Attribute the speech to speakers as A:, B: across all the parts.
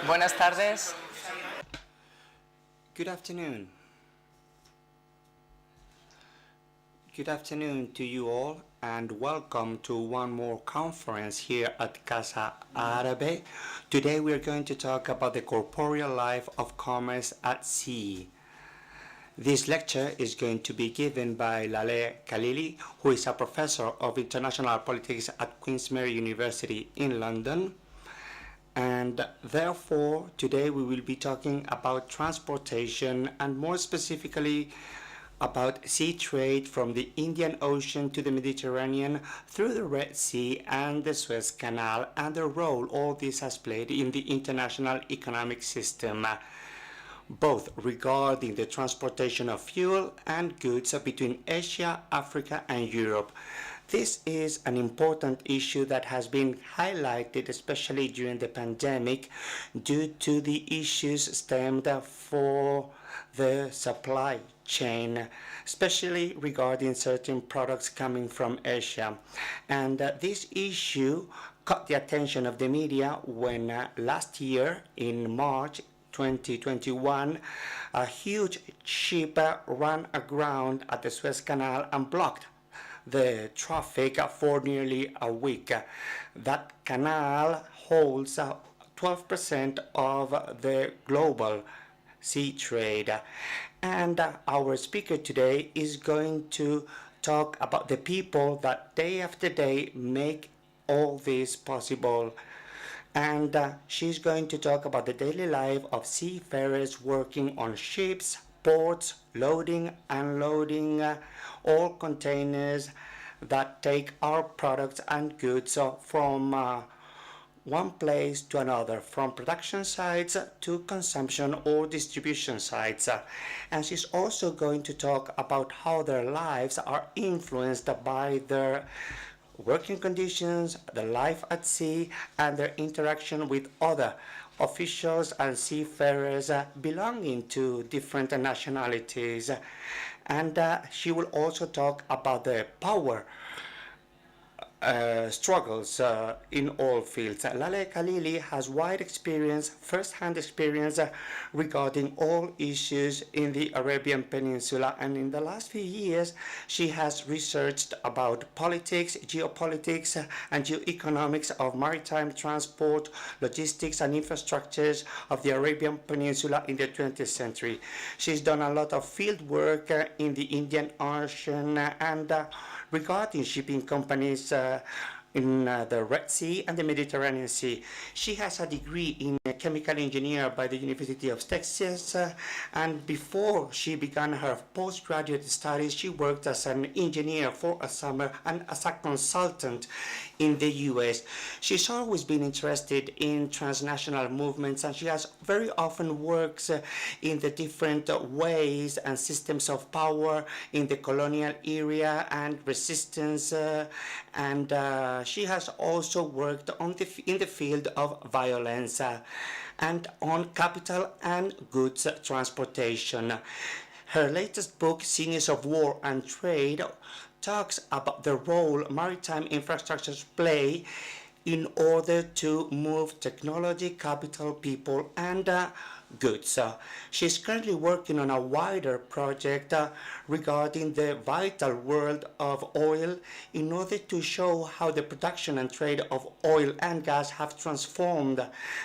A: Buenas tardes.
B: Good afternoon. Good afternoon to you all, and welcome to one more conference here at Casa Árabe. Today we are going to talk about the corporeal life of commerce at sea. This lecture is going to be given by Laleh Khalili, who is a professor of international politics at Queen's Mary University in London. And therefore, today we will be talking about transportation, and more specifically about sea trade from the Indian Ocean to the Mediterranean through the Red Sea and the Suez Canal, and the role all this has played in the international economic system, both regarding the transportation of fuel and goods between Asia, Africa, and Europe. This is an important issue that has been highlighted, especially during the pandemic, due to the issues stemmed for the supply chain, especially regarding certain products coming from Asia. And this issue caught the attention of the media when last year in March 2021, a huge ship ran aground at the Suez Canal and blocked the traffic for nearly a week. That canal holds 12% of the global sea trade. And our speaker today is going to talk about the people that day after day make all this possible. And she's going to talk about the daily life of seafarers working on ships, ports, loading, unloading, all containers that take our products and goods from one place to another, from production sites to consumption or distribution sites. And she's also going to talk about how their lives are influenced by their working conditions, the life at sea, and their interaction with other officials and seafarers belonging to different nationalities. And she will also talk about the power struggles in all fields. Laleh Khalili has wide experience, first-hand experience regarding all issues in the Arabian Peninsula, and in the last few years she has researched about politics, geopolitics, and geoeconomics of maritime transport, logistics, and infrastructures of the Arabian Peninsula in the 20th century. She's done a lot of field work in the Indian Ocean and regarding shipping companies in the Red Sea and the Mediterranean Sea. She has a degree in chemical engineer by the University of Texas, and before she began her postgraduate studies, she worked as an engineer for a summer and as a consultant in the US. She's always been interested in transnational movements, and she has very often works in the different ways and systems of power in the colonial era and resistance, and she has also worked in the field of violence and on capital and goods transportation. Her latest book, Seniors of War and Trade, talks about the role maritime infrastructures play in order to move technology, capital, people, and goods. She's currently working on a wider project regarding the vital world of oil in order to show how the production and trade of oil and gas have transformed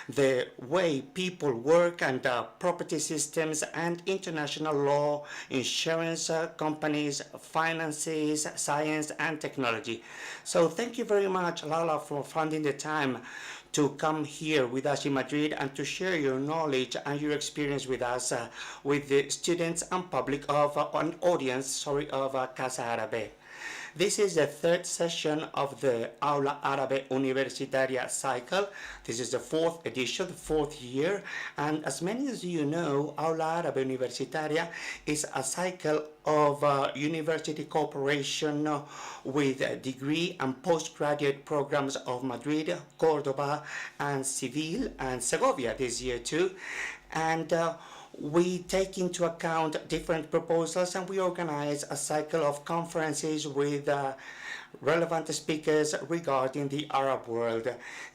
B: the way people work and property systems and international law, insurance companies, finances, science, and technology. So thank you very much, Lala, for finding the time to come here with us in Madrid and to share your knowledge and your experience with us, with the students and public of an audience, of Casa Árabe. This is the third session of the Aula Árabe Universitaria cycle. This is the fourth edition, the fourth year, and as many as you know, Aula Árabe Universitaria is a cycle of university cooperation with degree and postgraduate programs of Madrid, Cordoba, and Seville, and Segovia this year too. And We take into account different proposals and we organize a cycle of conferences with relevant speakers regarding the Arab world.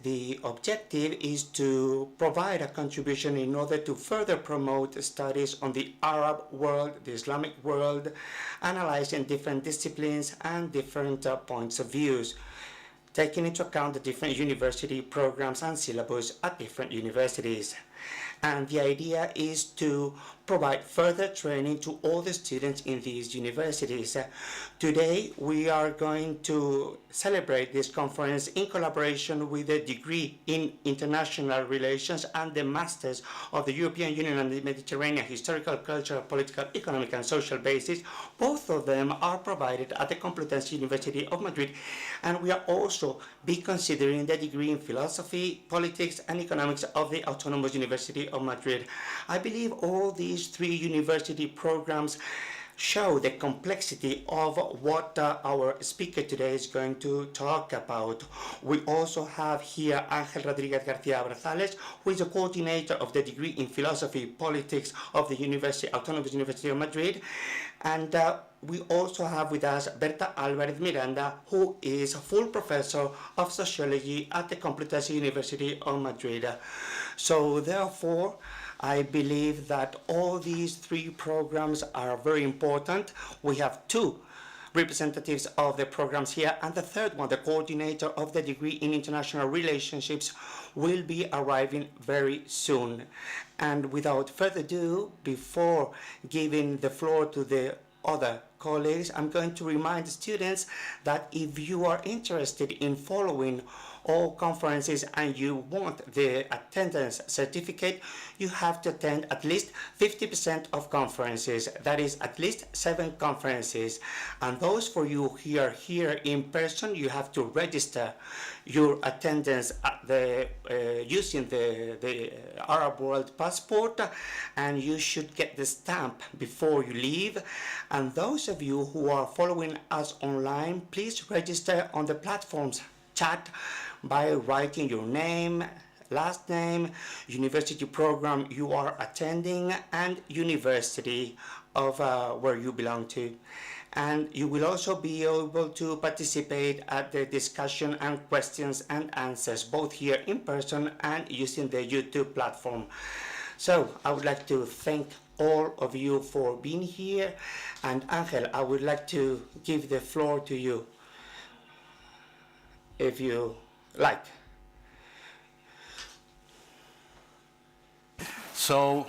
B: The objective is to provide a contribution in order to further promote studies on the Arab world, the Islamic world, analyzing different disciplines and different points of views, taking into account the different university programs and syllabus at different universities. And the idea is to provide further training to all the students in these universities. Today we are going to celebrate this conference in collaboration with the degree in International Relations and the Masters of the European Union and the Mediterranean Historical, Cultural, Political, Economic and Social Basis. Both of them are provided at the Complutense University of Madrid, and we are also be considering the degree in Philosophy, Politics and Economics of the Autonomous University of Madrid. I believe all these three university programs show the complexity of what our speaker today is going to talk about. We also have here Ángel Rodríguez García-Brazales, who is a coordinator of the degree in Philosophy, Politics of the Autonomous University of Madrid. And we also have with us Berta Álvarez-Miranda, who is a full professor of Sociology at the Complutense University of Madrid. So therefore, I believe that all these three programs are very important. We have two representatives of the programs here, and the third one, the coordinator of the degree in International Relationships, will be arriving very soon. And without further ado, before giving the floor to the other colleagues, I'm going to remind the students that if you are interested in following all conferences and you want the attendance certificate, you have to attend at least 50% of conferences. That is at least 7 conferences. And those for you who are here in person, you have to register your attendance at using the Arab World Passport, and you should get the stamp before you leave. And those of you who are following us online, please register on the platform's chat by writing your name, last name, university program you are attending, and university of where you belong to. And you will also be able to participate at the discussion and questions and answers, both here in person and using the YouTube platform. So I would like to thank all of you for being here. And Ángel, I would like to give the floor to you, if you like.
A: So,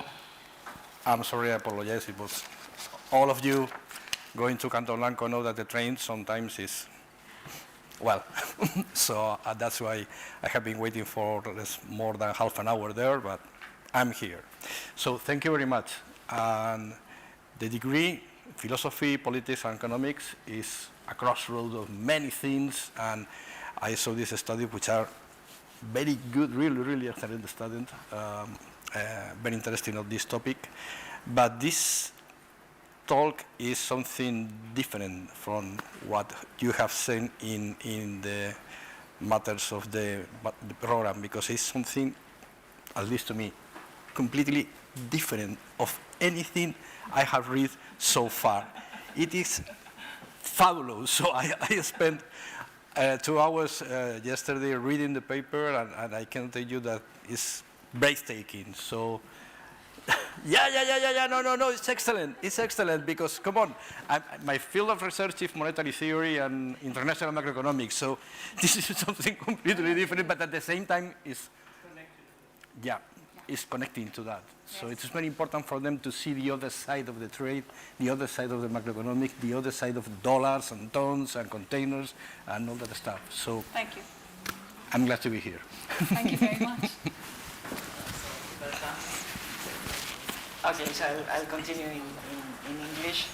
A: I'm sorry, I apologize. It was all of you going to Canton Blanco know that the train sometimes is, well, so that's why I have been waiting for more than half an hour there, but I'm here. So thank you very much. And the degree, Philosophy, Politics and Economics, is a crossroad of many things, and I saw this study, which are very good, really excellent studies, very interesting on this topic. But this talk is something different from what you have seen in the matters of the program, because it's something, at least to me, completely different of anything I have read so far. It is fabulous. So I spent 2 hours yesterday reading the paper, and I can tell you that it's breathtaking. So, no, it's excellent, because, come on, my field of research is monetary theory and international macroeconomics, so this is something completely different, but at the same time is connecting to that. So it's very important for them to see the other side of the trade, the other side of the macroeconomic, the other side of dollars and tons and containers and all that stuff. So
C: thank you.
A: I'm glad to be here.
C: Thank you very much.
D: Okay, so I'll continue in English.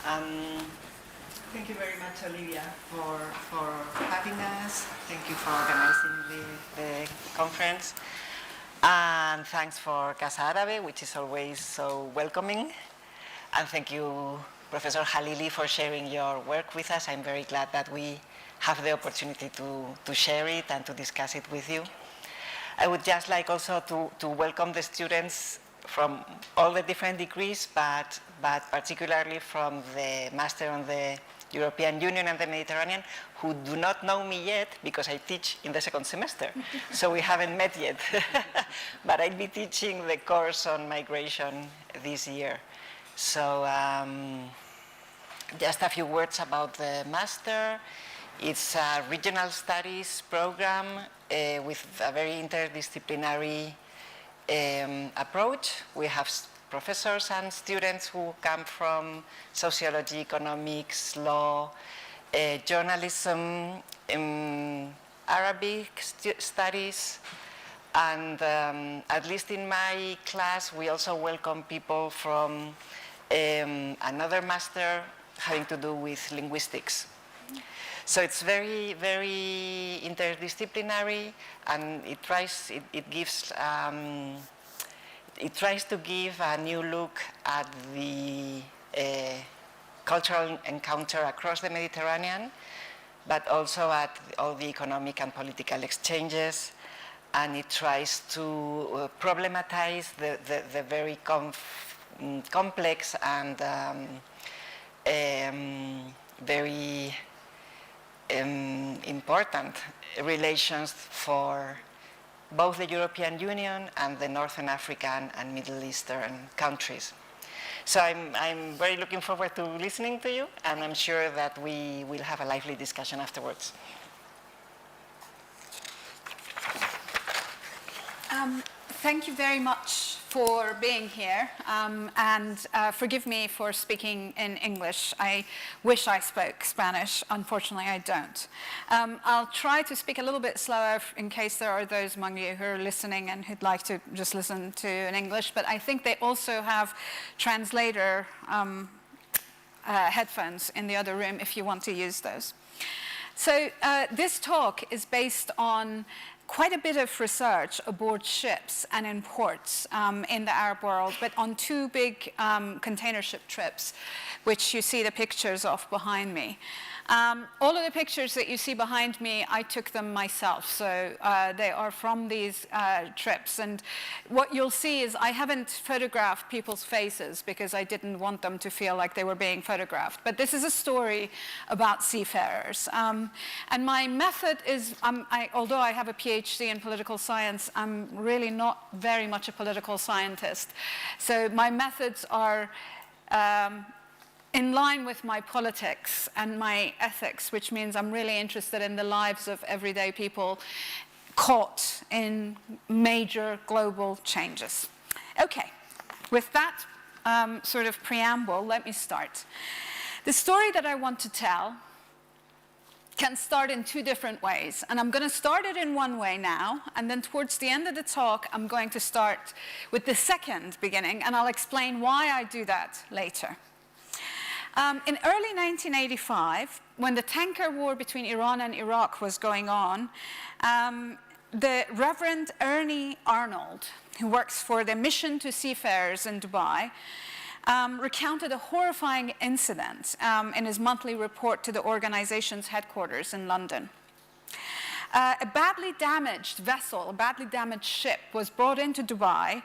D: Thank you very much, Olivia, for having us. Thank you for organizing the conference. And thanks for Casa Árabe, which is always so welcoming. And thank you, Professor Khalili, for sharing your work with us. I'm very glad that we have the opportunity to share it and to discuss it with you. I would just like also to welcome the students from all the different degrees, but particularly from the Master on the European Union and the Mediterranean, who do not know me yet because I teach in the second semester. So we haven't met yet. But I'll be teaching the course on migration this year. So just a few words about the Master. It's a regional studies program with a very interdisciplinary approach. We have professors and students who come from sociology, economics, law, journalism, Arabic studies, and at least in my class, we also welcome people from another master having to do with linguistics. So it's very, very interdisciplinary, and it tries to give a new look at the cultural encounter across the Mediterranean, but also at all the economic and political exchanges, and it tries to problematize the very complex and very important relations for both the European Union and the Northern African and Middle Eastern countries. So I'm very looking forward to listening to you, and I'm sure that we will have a lively discussion afterwards.
C: Thank you very much for being here, and forgive me for speaking in English. I wish I spoke Spanish. Unfortunately, I don't. I'll try to speak a little bit slower in case there are those among you who are listening and who'd like to just listen to in English, but I think they also have translator headphones in the other room if you want to use those. So this talk is based on quite a bit of research aboard ships and in ports in the Arab world, but on two big container ship trips, which you see the pictures of behind me. All of the pictures that you see behind me, I took them myself, so they are from these trips. And what you'll see is I haven't photographed people's faces because I didn't want them to feel like they were being photographed. But this is a story about seafarers. And my method is, although I have a PhD in political science, I'm really not very much a political scientist. So my methods are in line with my politics and my ethics, which means I'm really interested in the lives of everyday people caught in major global changes. Okay, with that sort of preamble, let me start. The story that I want to tell can start in two different ways, and I'm going to start it in one way now, and then towards the end of the talk, I'm going to start with the second beginning, and I'll explain why I do that later. In early 1985, when the tanker war between Iran and Iraq was going on, the Reverend Ernie Arnold, who works for the Mission to Seafarers in Dubai, recounted a horrifying incident in his monthly report to the organization's headquarters in London. A badly damaged vessel, a badly damaged ship, was brought into Dubai,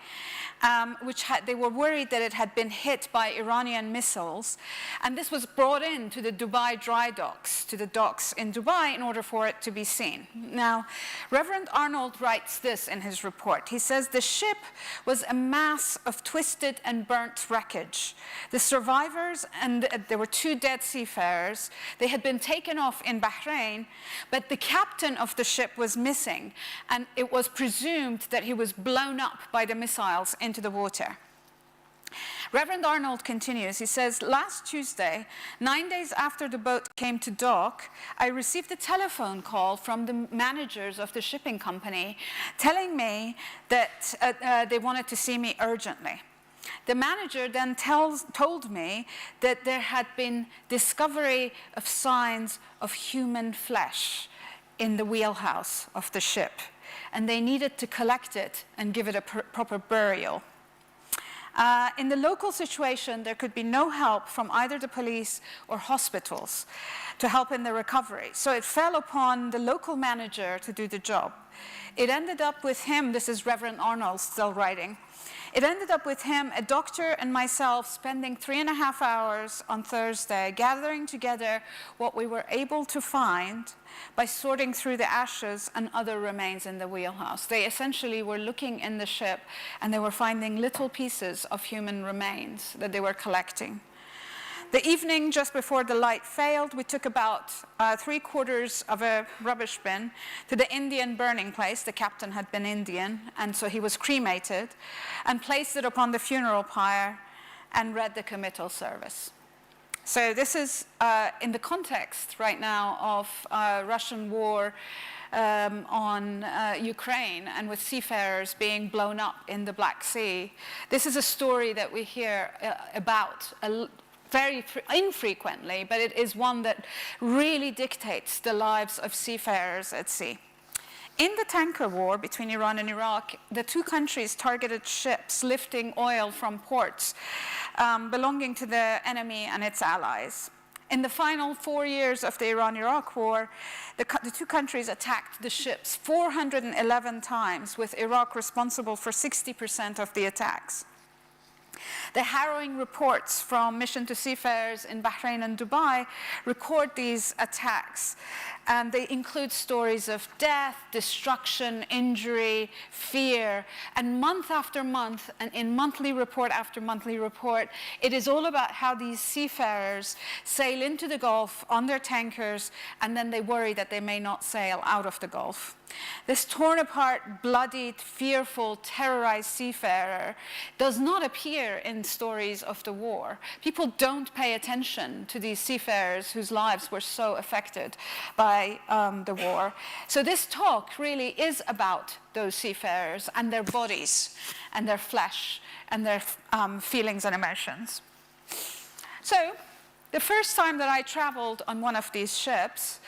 C: they were worried that it had been hit by Iranian missiles, and this was brought into the Dubai dry docks, to the docks in Dubai, in order for it to be seen. Now, Reverend Arnold writes this in his report. He says, "The ship was a mass of twisted and burnt wreckage. The survivors, and there were 2 dead seafarers, they had been taken off in Bahrain, but the captain of the ship was missing, and it was presumed that he was blown up by the missiles into the water." Reverend Arnold continues, he says, "Last Tuesday, 9 days after the boat came to dock, I received a telephone call from the managers of the shipping company telling me that they wanted to see me urgently. The manager then told me that there had been discovery of signs of human flesh in the wheelhouse of the ship, and they needed to collect it and give it a proper burial. In the local situation, there could be no help from either the police or hospitals to help in the recovery. So it fell upon the local manager to do the job. It ended up with him," this is Reverend Arnold still writing, It ended up with him, a doctor, and myself spending 3.5 hours on Thursday gathering together what we were able to find by sorting through the ashes and other remains in the wheelhouse. They essentially were looking in the ship and they were finding little pieces of human remains that they were collecting. The evening just before the light failed, we took about 3/4 of a rubbish bin to the Indian burning place. The captain had been Indian, and so he was cremated, and placed it upon the funeral pyre and read the committal service. So this is in the context right now of Russian war on Ukraine, and with seafarers being blown up in the Black Sea. This is a story that we hear about very infrequently, but it is one that really dictates the lives of seafarers at sea. In the tanker war between Iran and Iraq, the two countries targeted ships lifting oil from ports belonging to the enemy and its allies. In the final 4 years of the Iran-Iraq war, the two countries attacked the ships 411 times, with Iraq responsible for 60% of the attacks. The harrowing reports from Mission to Seafarers in Bahrain and Dubai record these attacks, and they include stories of death, destruction, injury, fear, and month after month, and in monthly report after monthly report, it is all about how these seafarers sail into the Gulf on their tankers, and then they worry that they may not sail out of the Gulf. This torn apart, bloodied, fearful, terrorized seafarer does not appear in stories of the war. People don't pay attention to these seafarers whose lives were so affected by the war. So this talk really is about those seafarers and their bodies and their flesh and their feelings and emotions. So the first time that I traveled on one of these ships,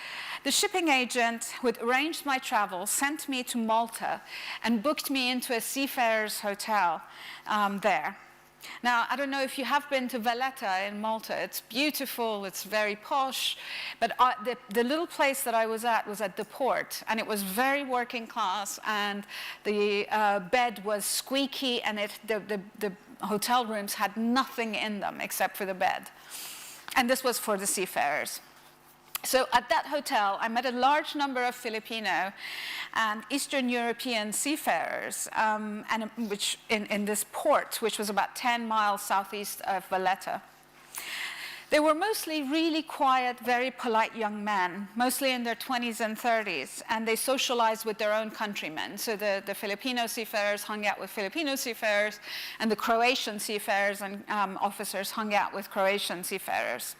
C: the shipping agent who had arranged my travel sent me to Malta and booked me into a seafarers' hotel there. Now, I don't know if you have been to Valletta in Malta. It's beautiful, it's very posh, but the little place that I was at the port, and it was very working class, and the bed was squeaky, and the hotel rooms had nothing in them except for the bed. And this was for the seafarers. So at that hotel, I met a large number of Filipino and Eastern European seafarers in this port, which was about 10 miles southeast of Valletta. They were mostly really quiet, very polite young men, mostly in their 20s and 30s, and they socialized with their own countrymen. So the Filipino seafarers hung out with Filipino seafarers, and the Croatian seafarers and officers hung out with Croatian seafarers.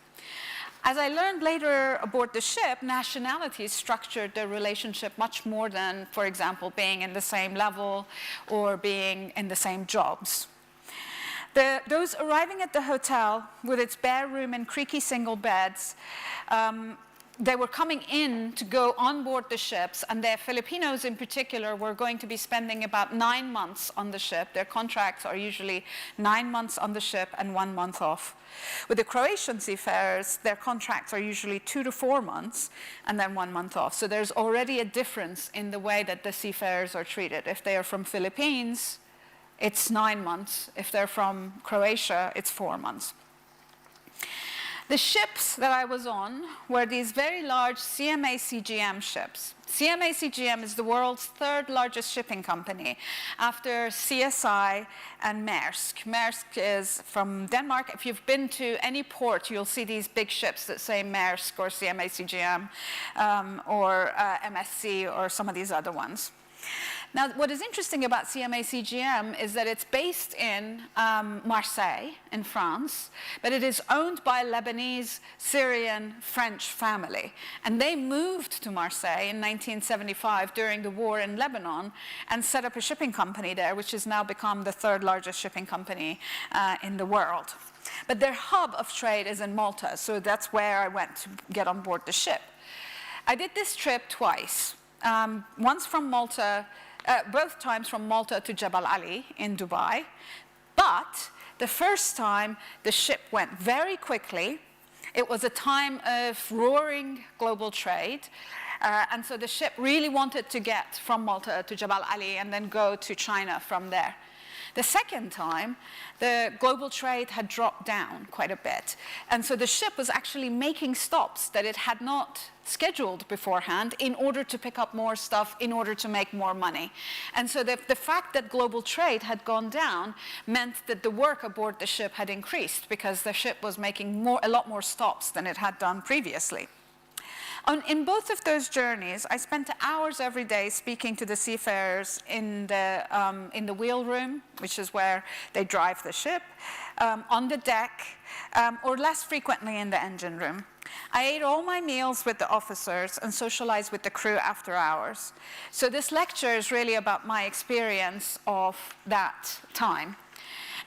C: As I learned later aboard the ship, nationalities structured their relationship much more than, for example, being in the same level or being in the same jobs. Those arriving at the hotel with its bare room and creaky single beds, they were coming in to go on board the ships, and their Filipinos in particular were going to be spending about 9 months on the ship. Their contracts are usually 9 months on the ship and 1 month off. With the Croatian seafarers, their contracts are usually 2 to 4 months and then 1 month off. So there's already a difference in the way that the seafarers are treated. If they are from Philippines, it's 9 months. If they're from Croatia, it's 4 months. The ships that I was on were these very large CMA CGM ships. CMA CGM is the world's third largest shipping company after CSI and Maersk. Maersk is from Denmark. If you've been to any port, you'll see these big ships that say Maersk or CMA CGM or MSC or some of these other ones. Now, what is interesting about CMA CGM is that it's based in Marseille, in France, but it is owned by a Lebanese, Syrian, French family. And they moved to Marseille in 1975 during the war in Lebanon and set up a shipping company there, which has now become the third largest shipping company in the world. But their hub of trade is in Malta, so that's where I went to get on board the ship. I did this trip twice, once from Malta, both times from Malta to Jebel Ali in Dubai. But the first time, the ship went very quickly. It was a time of roaring global trade. And so the ship really wanted to get from Malta to Jebel Ali and then go to China from there. The second time, the global trade had dropped down quite a bit. And so the ship was actually making stops that it had not scheduled beforehand in order to pick up more stuff, in order to make more money. And so the fact that global trade had gone down meant that the work aboard the ship had increased because the ship was making a lot more stops than it had done previously. In both of those journeys, I spent hours every day speaking to the seafarers in the wheel room, which is where they drive the ship, on the deck, or less frequently in the engine room. I ate all my meals with the officers and socialized with the crew after hours. So this lecture is really about my experience of that time.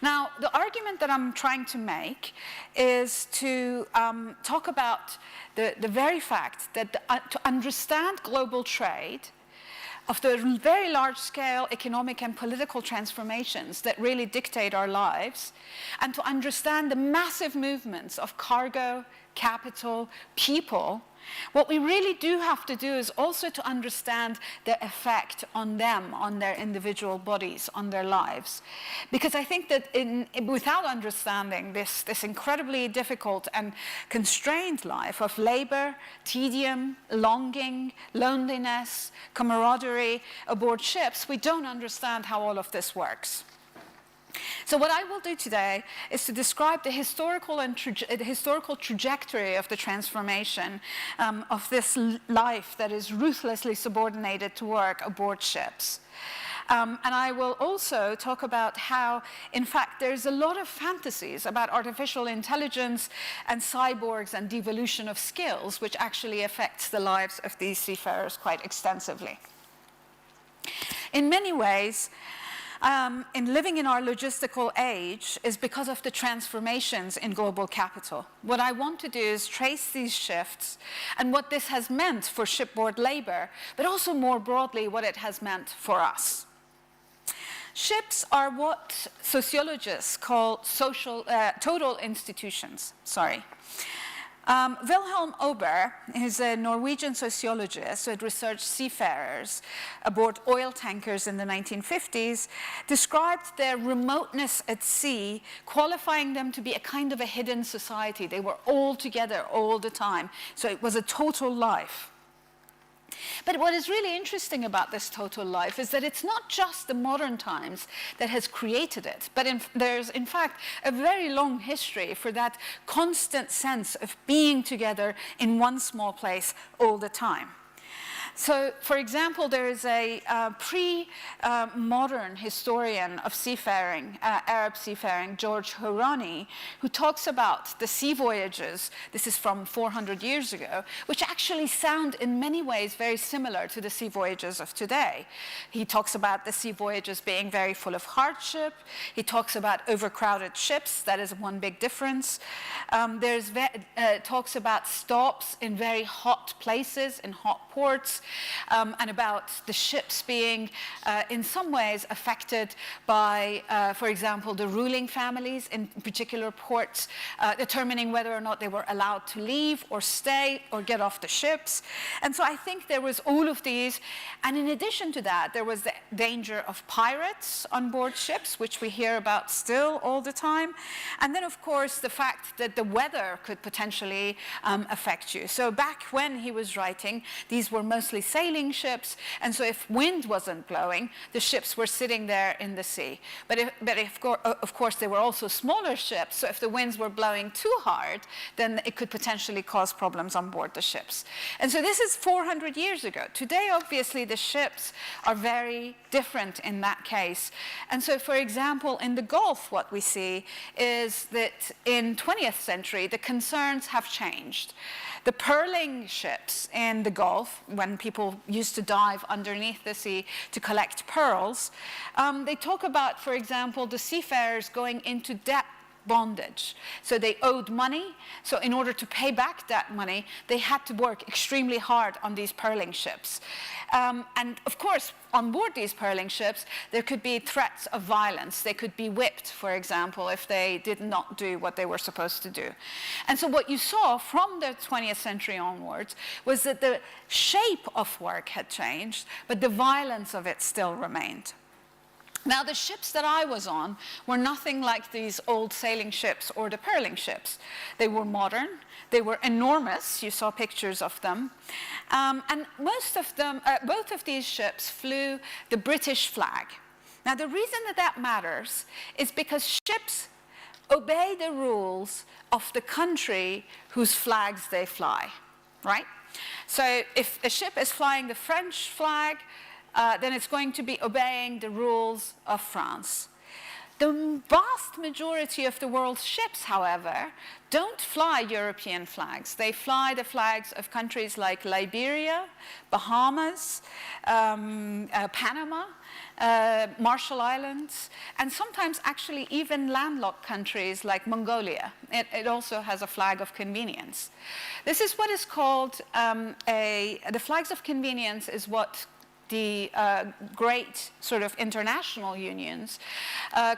C: Now, the argument that I'm trying to make is to talk about the very fact that to understand global trade, of the very large-scale economic and political transformations that really dictate our lives, and to understand the massive movements of cargo, capital, people, what we really do have to do is also to understand the effect on them, on their individual bodies, on their lives. Because I think that without understanding this incredibly difficult and constrained life of labor, tedium, longing, loneliness, camaraderie aboard ships, we don't understand how all of this works. So what I will do today is to describe the historical trajectory of the transformation of this life that is ruthlessly subordinated to work aboard ships. And I will also talk about how, in fact, there's a lot of fantasies about artificial intelligence and cyborgs and devolution of skills, which actually affects the lives of these seafarers quite extensively. In many ways, in living in our logistical age is because of the transformations in global capital. What I want to do is trace these shifts and what this has meant for shipboard labor, but also more broadly what it has meant for us. Ships are what sociologists call total institutions. Wilhelm Ober is a Norwegian sociologist who had researched seafarers aboard oil tankers in the 1950s, described their remoteness at sea, qualifying them to be a kind of a hidden society. They were all together all the time, so it was a total life. But what is really interesting about this total life is that it's not just the modern times that has created it, but there's in fact a very long history for that constant sense of being together in one small place all the time. So, for example, there is a pre-modern historian of seafaring, Arab seafaring, George Hourani, who talks about the sea voyages, this is from 400 years ago, which actually sound in many ways very similar to the sea voyages of today. He talks about the sea voyages being very full of hardship. He talks about overcrowded ships, that is one big difference. Talks about stops in very hot places, in hot ports, and about the ships being in some ways affected by, for example, the ruling families in particular ports, determining whether or not they were allowed to leave or stay or get off the ships. And so I think there was all of these. And in addition to that, there was the danger of pirates on board ships, which we hear about still all the time. And then, of course, the fact that the weather could potentially affect you. So back when he was writing, these were mostly sailing ships, and so if wind wasn't blowing, the ships were sitting there in the sea. But of course, they were also smaller ships, so if the winds were blowing too hard, then it could potentially cause problems on board the ships. And so this is 400 years ago. Today, obviously, the ships are very different in that case. And so, for example, in the Gulf, what we see is that in 20th century, the concerns have changed. The pearling ships in the Gulf, when people used to dive underneath the sea to collect pearls, they talk about, for example, the seafarers going into debt bondage. So they owed money, so in order to pay back that money, they had to work extremely hard on these pearling ships. And of course, on board these pearling ships, there could be threats of violence. They could be whipped, for example, if they did not do what they were supposed to do. And so what you saw from the 20th century onwards was that the shape of work had changed, but the violence of it still remained. Now, the ships that I was on were nothing like these old sailing ships or the pearling ships. They were modern, they were enormous, you saw pictures of them, and most of them, both of these ships flew the British flag. Now, the reason that that matters is because ships obey the rules of the country whose flags they fly, right? So if a ship is flying the French flag, then it's going to be obeying the rules of France. The vast majority of the world's ships, however, don't fly European flags. They fly the flags of countries like Liberia, Bahamas, Panama, Marshall Islands, and sometimes actually even landlocked countries like Mongolia. It also has a flag of convenience. This is what is called the flags of convenience is what the great sort of international unions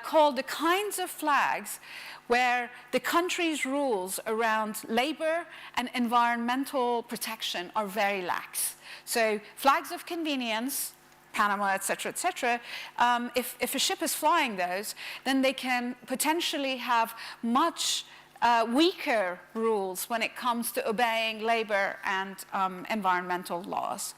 C: call the kinds of flags where the country's rules around labor and environmental protection are very lax. So flags of convenience, Panama, et cetera, if a ship is flying those, then they can potentially have much weaker rules when it comes to obeying labor and environmental laws.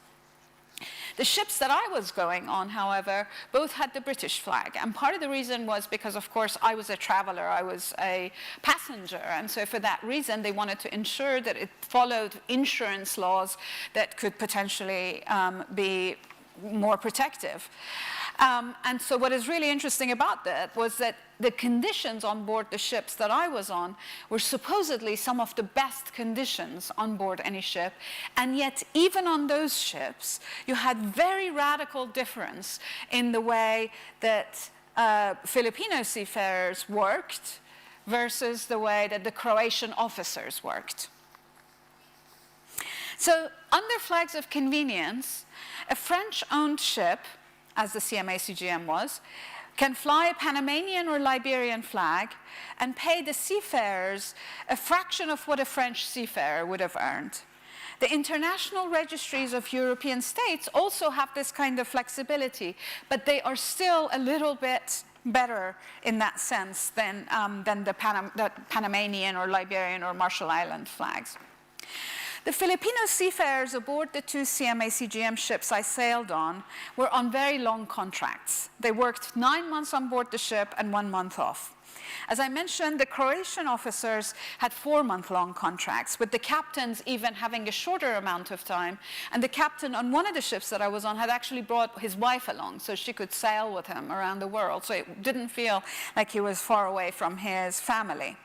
C: The ships that I was going on, however, both had the British flag. And part of the reason was because, of course, I was a traveler, I was a passenger. And so for that reason, they wanted to ensure that it followed insurance laws that could potentially be more protective. And so what is really interesting about that was that the conditions on board the ships that I was on were supposedly some of the best conditions on board any ship. And yet, even on those ships, you had very radical difference in the way that Filipino seafarers worked versus the way that the Croatian officers worked. So, under flags of convenience, a French-owned ship, as the CMA-CGM was, can fly a Panamanian or Liberian flag and pay the seafarers a fraction of what a French seafarer would have earned. The international registries of European states also have this kind of flexibility, but they are still a little bit better in that sense than the Panamanian or Liberian or Marshall Island flags. The Filipino seafarers aboard the two CMA-CGM ships I sailed on were on very long contracts. They worked 9 months on board the ship and 1 month off. As I mentioned, the Croatian officers had 4-month-long contracts, with the captains even having a shorter amount of time. And the captain on one of the ships that I was on had actually brought his wife along so she could sail with him around the world. So it didn't feel like he was far away from his family.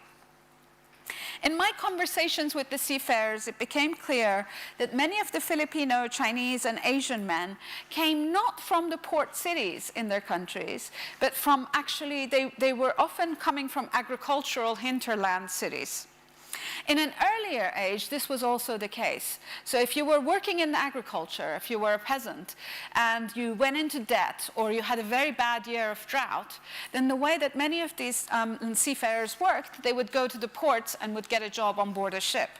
C: In my conversations with the seafarers, it became clear that many of the Filipino, Chinese, and Asian men came not from the port cities in their countries, but from actually, they were often coming from agricultural hinterland cities. In an earlier age, this was also the case. So if you were working in agriculture, if you were a peasant, and you went into debt, or you had a very bad year of drought, then the way that many of these seafarers worked, they would go to the ports and would get a job on board a ship.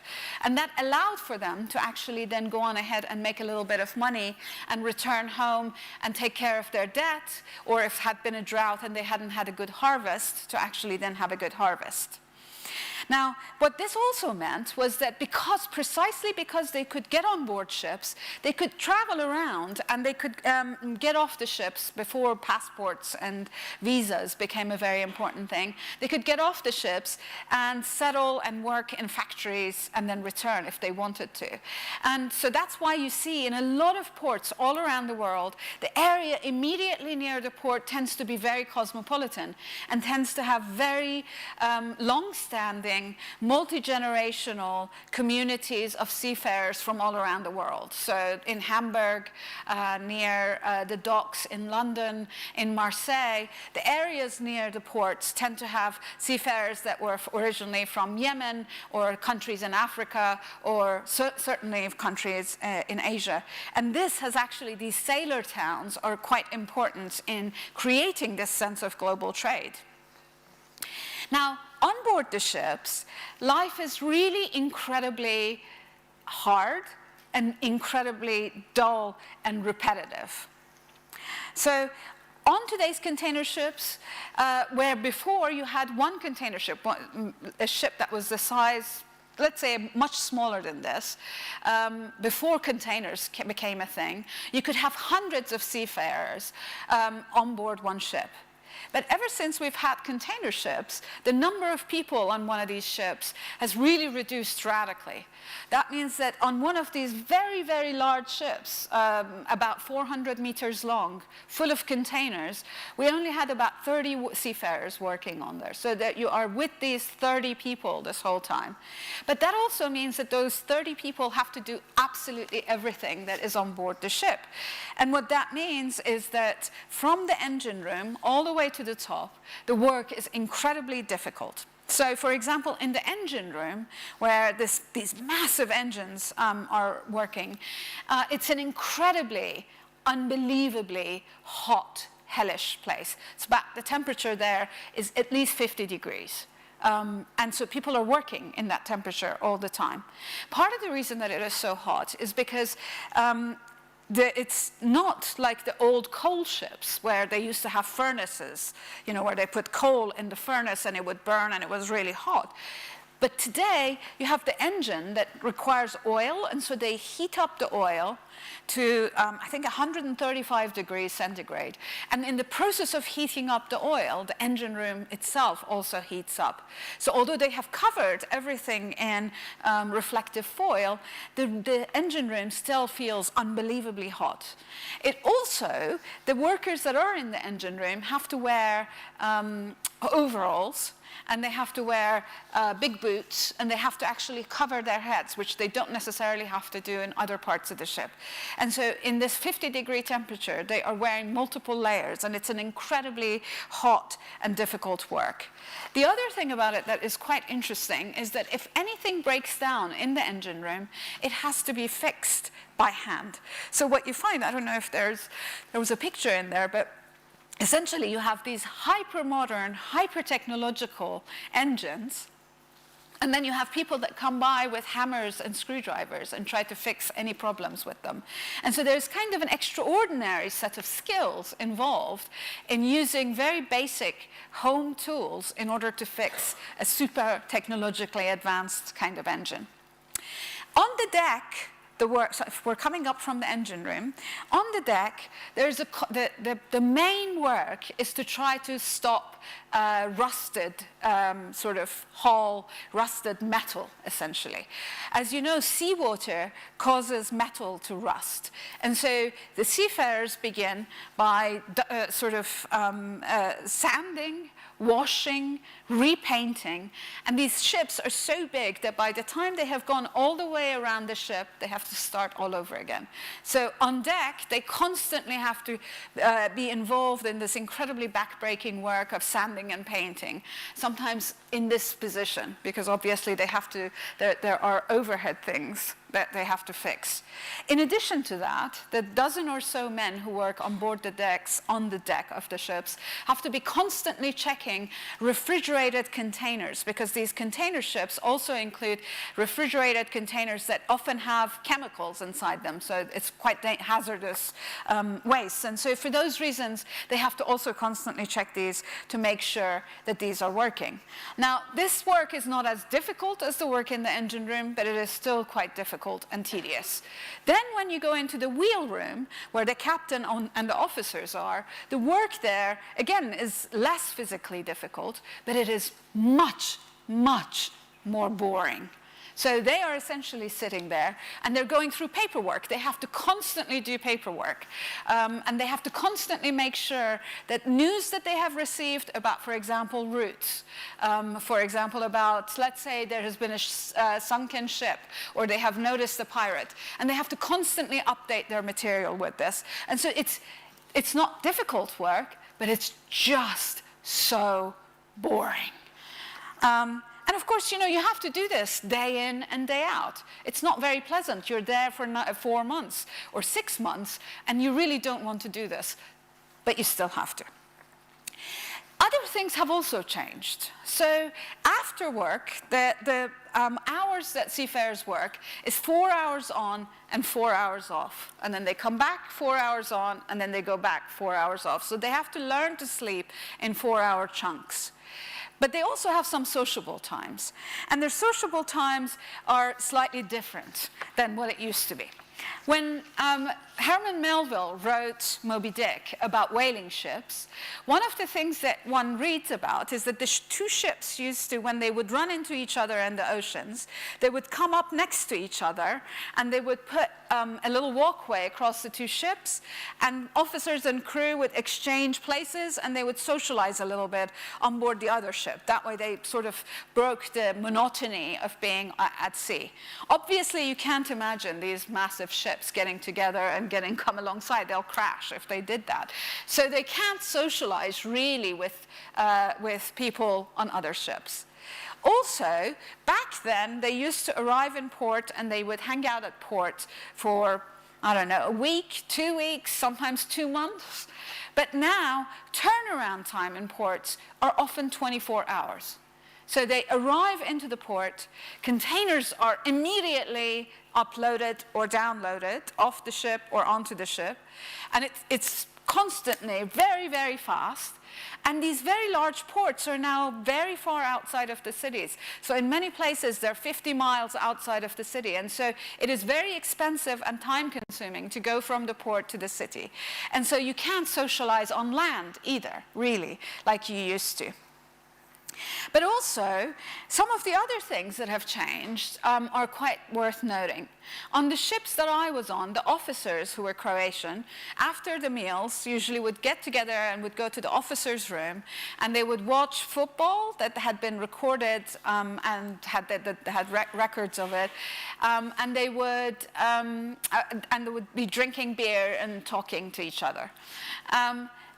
C: And that allowed for them to actually then go on ahead and make a little bit of money and return home and take care of their debt, or if had been a drought and they hadn't had a good harvest, to actually then have a good harvest. Now, what this also meant was that precisely because they could get on board ships, they could travel around and they could get off the ships before passports and visas became a very important thing. They could get off the ships and settle and work in factories and then return if they wanted to. And so that's why you see in a lot of ports all around the world, the area immediately near the port tends to be very cosmopolitan and tends to have very long-standing, multi-generational communities of seafarers from all around the world. So in Hamburg, near the docks in London, in Marseille, the areas near the ports tend to have seafarers that were originally from Yemen or countries in Africa or certainly countries in Asia. And this has actually, these sailor towns are quite important in creating this sense of global trade. Now, on board the ships, life is really incredibly hard and incredibly dull and repetitive. So on today's container ships, where before you had one container ship, a ship that was the size, let's say, much smaller than this, before containers became a thing, you could have hundreds of seafarers on board one ship. But ever since we've had container ships, the number of people on one of these ships has really reduced radically. That means that on one of these very, very large ships, about 400 meters long, full of containers, we only had about 30 seafarers working on there, so that you are with these 30 people this whole time. But that also means that those 30 people have to do absolutely everything that is on board the ship. And what that means is that from the engine room all the way to the top, the work is incredibly difficult. So, for example, in the engine room, where these massive engines are working, it's an incredibly, unbelievably hot, hellish place. It's about, the temperature there is at least 50 degrees. And so people are working in that temperature all the time. Part of the reason that it is so hot is because it's not like the old coal ships where they used to have furnaces, you know, where they put coal in the furnace and it would burn and it was really hot. But today, you have the engine that requires oil, and so they heat up the oil to, I think, 135 degrees centigrade. And in the process of heating up the oil, the engine room itself also heats up. So although they have covered everything in reflective foil, the engine room still feels unbelievably hot. It also, the workers that are in the engine room have to wear overalls, and they have to wear big boots, and they have to actually cover their heads, which they don't necessarily have to do in other parts of the ship. And so in this 50-degree temperature, they are wearing multiple layers, and it's an incredibly hot and difficult work. The other thing about it that is quite interesting is that if anything breaks down in the engine room, it has to be fixed by hand. So what you find, I don't know if there was a picture in there, but essentially, you have these hyper-modern, hyper-technological engines, and then you have people that come by with hammers and screwdrivers and try to fix any problems with them. And so there's kind of an extraordinary set of skills involved in using very basic home tools in order to fix a super technologically advanced kind of engine. On the deck, so if we're coming up from the engine room, on the deck, there's the main work is to try to stop rusted, sort of hull, rusted metal, essentially. As you know, seawater causes metal to rust. And so the seafarers begin by sanding, washing, repainting, and these ships are so big that by the time they have gone all the way around the ship, they have to start all over again. So on deck, they constantly have to be involved in this incredibly backbreaking work of sanding and painting, sometimes in this position, because obviously they have to, there are overhead things that they have to fix. In addition to that, the dozen or so men who work on board the decks, on the deck of the ships, have to be constantly checking refrigerated containers, because these container ships also include refrigerated containers that often have chemicals inside them, so it's quite hazardous waste. And so for those reasons, they have to also constantly check these to make sure that these are working. Now, this work is not as difficult as the work in the engine room, but it is still quite difficult and tedious. Then when you go into the wheel room, where the captain and the officers are, the work there, again, is less physically difficult, but it is much, much more boring. So they are essentially sitting there, and they're going through paperwork. They have to constantly do paperwork. And they have to constantly make sure that news that they have received about, for example, routes, for example, about, let's say there has been a sunken ship, or they have noticed a pirate, and they have to constantly update their material with this. And so it's not difficult work, but it's just so boring. And of course, you know, you have to do this day in and day out. It's not very pleasant. You're there for 4 months or 6 months, and you really don't want to do this, but you still have to. Other things have also changed. So after work, the hours that seafarers work is 4 hours on and 4 hours off. And then they come back 4 hours on, and then they go back 4 hours off. So they have to learn to sleep in 4-hour chunks. But they also have some sociable times. And their sociable times are slightly different than what it used to be. When Herman Melville wrote Moby Dick about whaling ships, one of the things that one reads about is that the two ships used to, when they would run into each other in the oceans, they would come up next to each other, and they would put a little walkway across the two ships, and officers and crew would exchange places, and they would socialize a little bit on board the other ship. That way they sort of broke the monotony of being at sea. Obviously, you can't imagine these massive ships getting together and come alongside. They'll crash if they did that. So they can't socialize really with people on other ships. Also, back then, they used to arrive in port and they would hang out at port for, I don't know, a week, 2 weeks, sometimes 2 months. But now, turnaround time in ports are often 24 hours. So they arrive into the port, containers are immediately uploaded or downloaded off the ship or onto the ship, and it's constantly very, very fast. And these very large ports are now very far outside of the cities. So in many places, they're 50 miles outside of the city. And so it is very expensive and time-consuming to go from the port to the city. And so you can't socialize on land either, really, like you used to. But also, some of the other things that have changed are quite worth noting. On the ships that I was on, the officers who were Croatian, after the meals, usually would get together and would go to the officers' room, and they would watch football that had been recorded and had records of it, and they would be drinking beer and talking to each other.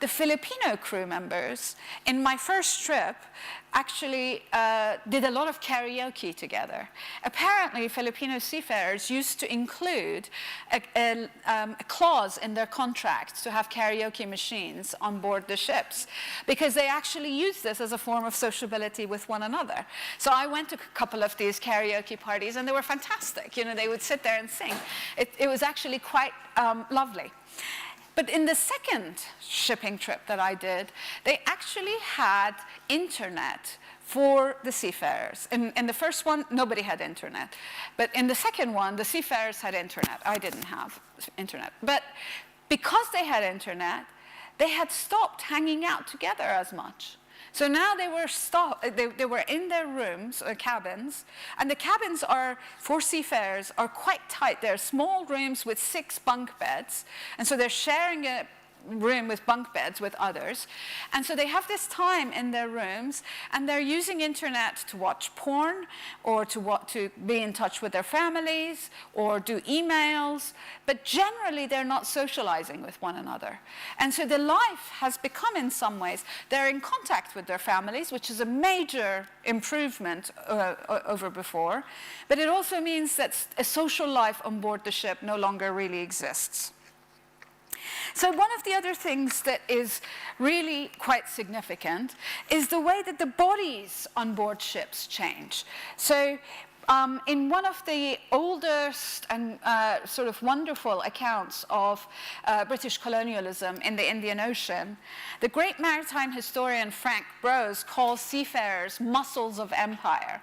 C: The Filipino crew members, in my first trip, actually did a lot of karaoke together. Apparently, Filipino seafarers used to include a clause in their contracts to have karaoke machines on board the ships, because they actually used this as a form of sociability with one another. So I went to a couple of these karaoke parties, and they were fantastic. You know, they would sit there and sing. It was actually quite lovely. But in the second shipping trip that I did, they actually had internet for the seafarers. In the first one, nobody had internet. But in the second one, the seafarers had internet. I didn't have internet. But because they had internet, they had stopped hanging out together as much. So now they were in their rooms, or cabins, and the cabins are, for seafarers, are quite tight. They're small rooms with 6 bunk beds, and so they're sharing a room with bunk beds with others. And so they have this time in their rooms, and they're using internet to watch porn, or to be in touch with their families, or do emails, but generally they're not socializing with one another. And so the life has become, in some ways, they're in contact with their families, which is a major improvement over before, but it also means that a social life on board the ship no longer really exists. So one of the other things that is really quite significant is the way that the bodies on board ships change. So in one of the oldest and sort of wonderful accounts of British colonialism in the Indian Ocean, the great maritime historian Frank Brose calls seafarers muscles of empire.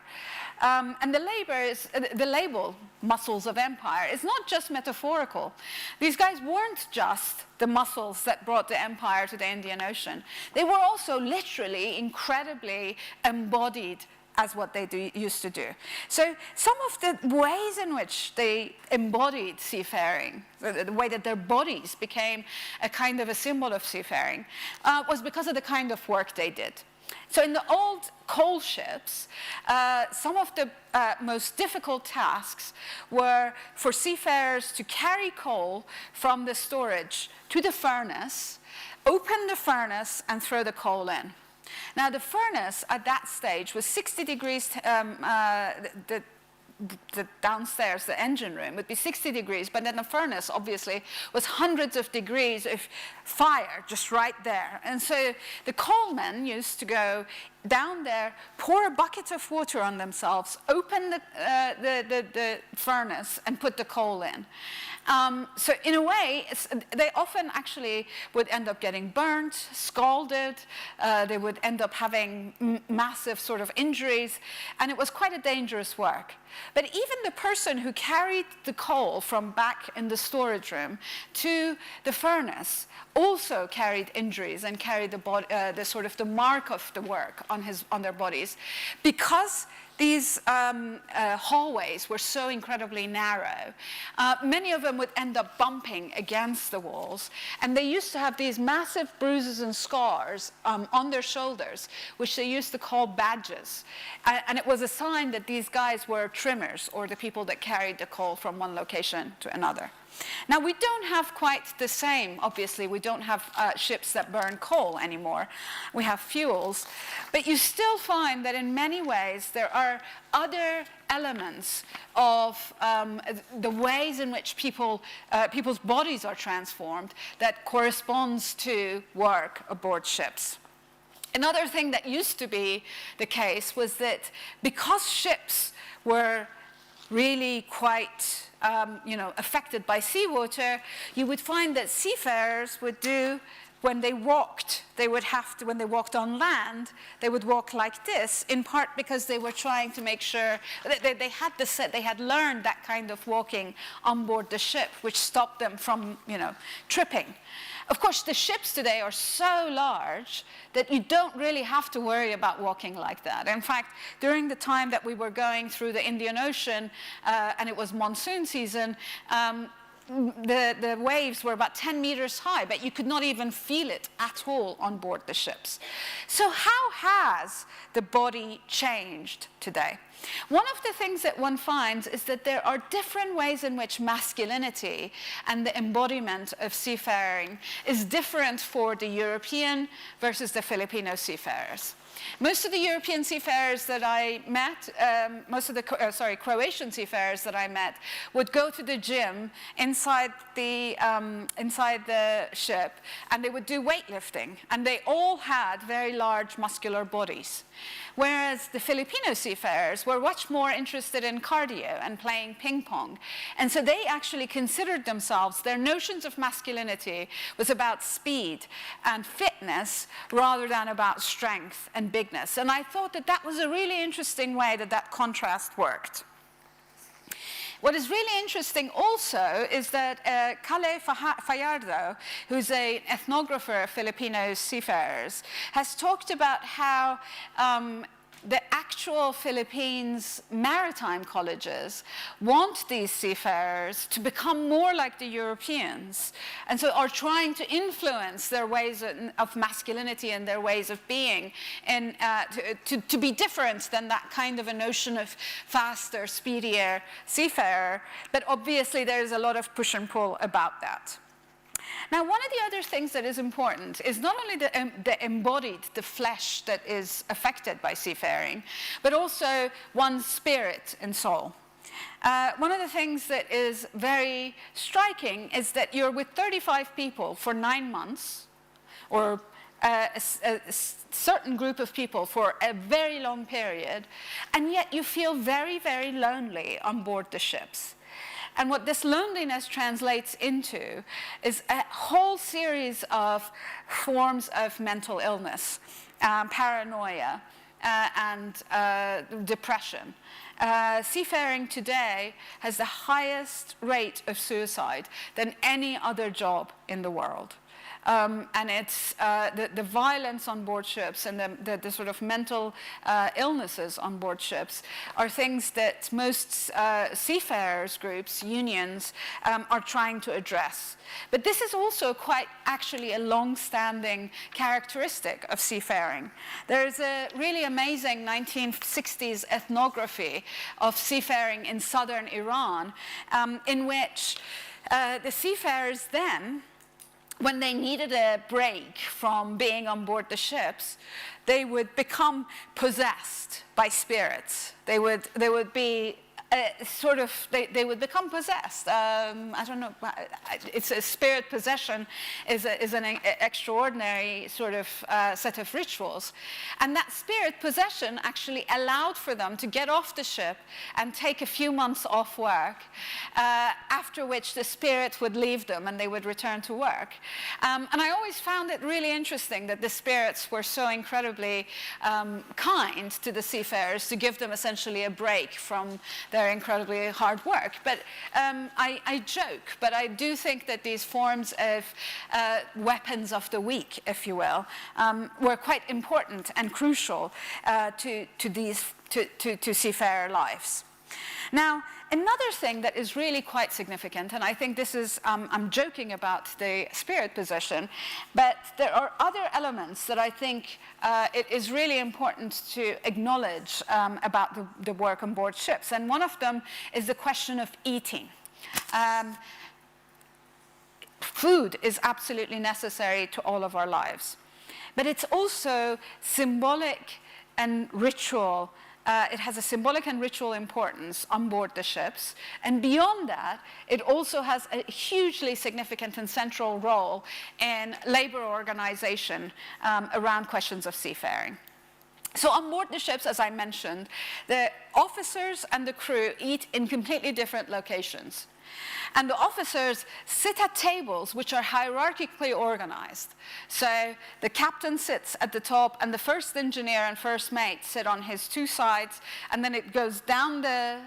C: And the label muscles of empire is not just metaphorical. These guys weren't just the muscles that brought the empire to the Indian Ocean. They were also literally incredibly embodied as what they used to do. So some of the ways in which they embodied seafaring, the way that their bodies became a kind of a symbol of seafaring, was because of the kind of work they did. So in the old coal ships, some of the most difficult tasks were for seafarers to carry coal from the storage to the furnace, open the furnace, and throw the coal in. Now, the furnace at that stage was 60 degrees, the downstairs, the engine room, would be 60 degrees, but then the furnace, obviously, was hundreds of degrees of fire just right there. And so the coalmen used to go down there, pour a bucket of water on themselves, open the furnace, and put the coal in. So in a way, they often actually would end up getting burnt, scalded, they would end up having massive sort of injuries, and it was quite a dangerous work. But even the person who carried the coal from back in the storage room to the furnace also carried injuries and carried the sort of the mark of the work on their bodies, because these hallways were so incredibly narrow. Many of them would end up bumping against the walls, and they used to have these massive bruises and scars on their shoulders, which they used to call badges. And it was a sign that these guys were trimmers, or the people that carried the coal from one location to another. Now, we don't have quite the same, obviously, we don't have ships that burn coal anymore. We have fuels. But you still find that in many ways there are other elements of the ways in which people's bodies are transformed that corresponds to work aboard ships. Another thing that used to be the case was that because ships were really quite affected by seawater, you would find that seafarers would do, when they walked, when they walked on land, they would walk like this, in part because they were trying to make sure that they had learned that kind of walking on board the ship, which stopped them from, tripping. Of course, the ships today are so large that you don't really have to worry about walking like that. In fact, during the time that we were going through the Indian Ocean, and it was monsoon season, the waves were about 10 meters high, but you could not even feel it at all on board the ships. So how has the body changed today? One of the things that one finds is that there are different ways in which masculinity and the embodiment of seafaring is different for the European versus the Filipino seafarers. Most of the European seafarers that I met, Croatian seafarers that I met, would go to the gym inside the ship, and they would do weightlifting, and they all had very large muscular bodies. Whereas the Filipino seafarers were much more interested in cardio and playing ping pong. And so they actually considered themselves, their notions of masculinity was about speed and fitness rather than about strength and bigness. And I thought that that was a really interesting way that contrast worked. What is really interesting also is that Laleh Khalili, who's an ethnographer of Filipino seafarers, has talked about how the actual Philippines maritime colleges want these seafarers to become more like the Europeans, and so are trying to influence their ways of masculinity and their ways of being, and to be different than that kind of a notion of faster, speedier seafarer. But obviously there's a lot of push and pull about that. Now, one of the other things that is important is not only the embodied, the flesh that is affected by seafaring, but also one's spirit and soul. One of the things that is very striking is that you're with 35 people for 9 months, or a certain group of people for a very long period, and yet you feel very, very lonely on board the ships. And what this loneliness translates into is a whole series of forms of mental illness, paranoia, and depression. Seafaring today has the highest rate of suicide than any other job in the world. And it's the violence on board ships and the sort of mental illnesses on board ships are things that most seafarers groups, unions, are trying to address. But this is also quite actually a long-standing characteristic of seafaring. There's a really amazing 1960s ethnography of seafaring in southern Iran, in which the seafarers then, when they needed a break from being on board the ships, they would become possessed by spirits. They would be they would become possessed. I don't know, it's a spirit possession is an extraordinary sort of set of rituals. And that spirit possession actually allowed for them to get off the ship and take a few months off work, after which the spirit would leave them and they would return to work. And I always found it really interesting that the spirits were so incredibly kind to the seafarers to give them essentially a break from their incredibly hard work. But I joke, but I do think that these forms of weapons of the weak, if you will, were quite important and crucial to seafarer lives. Now, another thing that is really quite significant, and I think this is, I'm joking about the spirit possession, but there are other elements that I think it is really important to acknowledge about the work on board ships. And one of them is the question of eating. Food is absolutely necessary to all of our lives, but it's also symbolic and ritual. It has a symbolic and ritual importance on board the ships. And beyond that, it also has a hugely significant and central role in labor organization around questions of seafaring. So on board the ships, as I mentioned, the officers and the crew eat in completely different locations. And the officers sit at tables which are hierarchically organized. So the captain sits at the top, and the first engineer and first mate sit on his two sides, and then it goes down the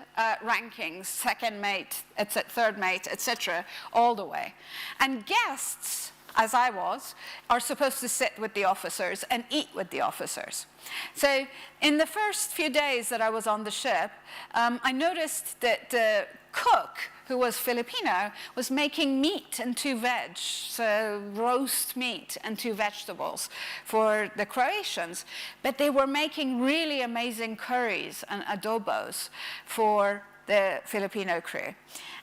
C: rankings, second mate, third mate, etc., all the way. And guests, as I was, are supposed to sit with the officers and eat with the officers. So in the first few days that I was on the ship, I noticed that the cook, who was Filipino, was making meat and 2 veg, so roast meat and 2 vegetables for the Croatians. But they were making really amazing curries and adobos for the Filipino crew.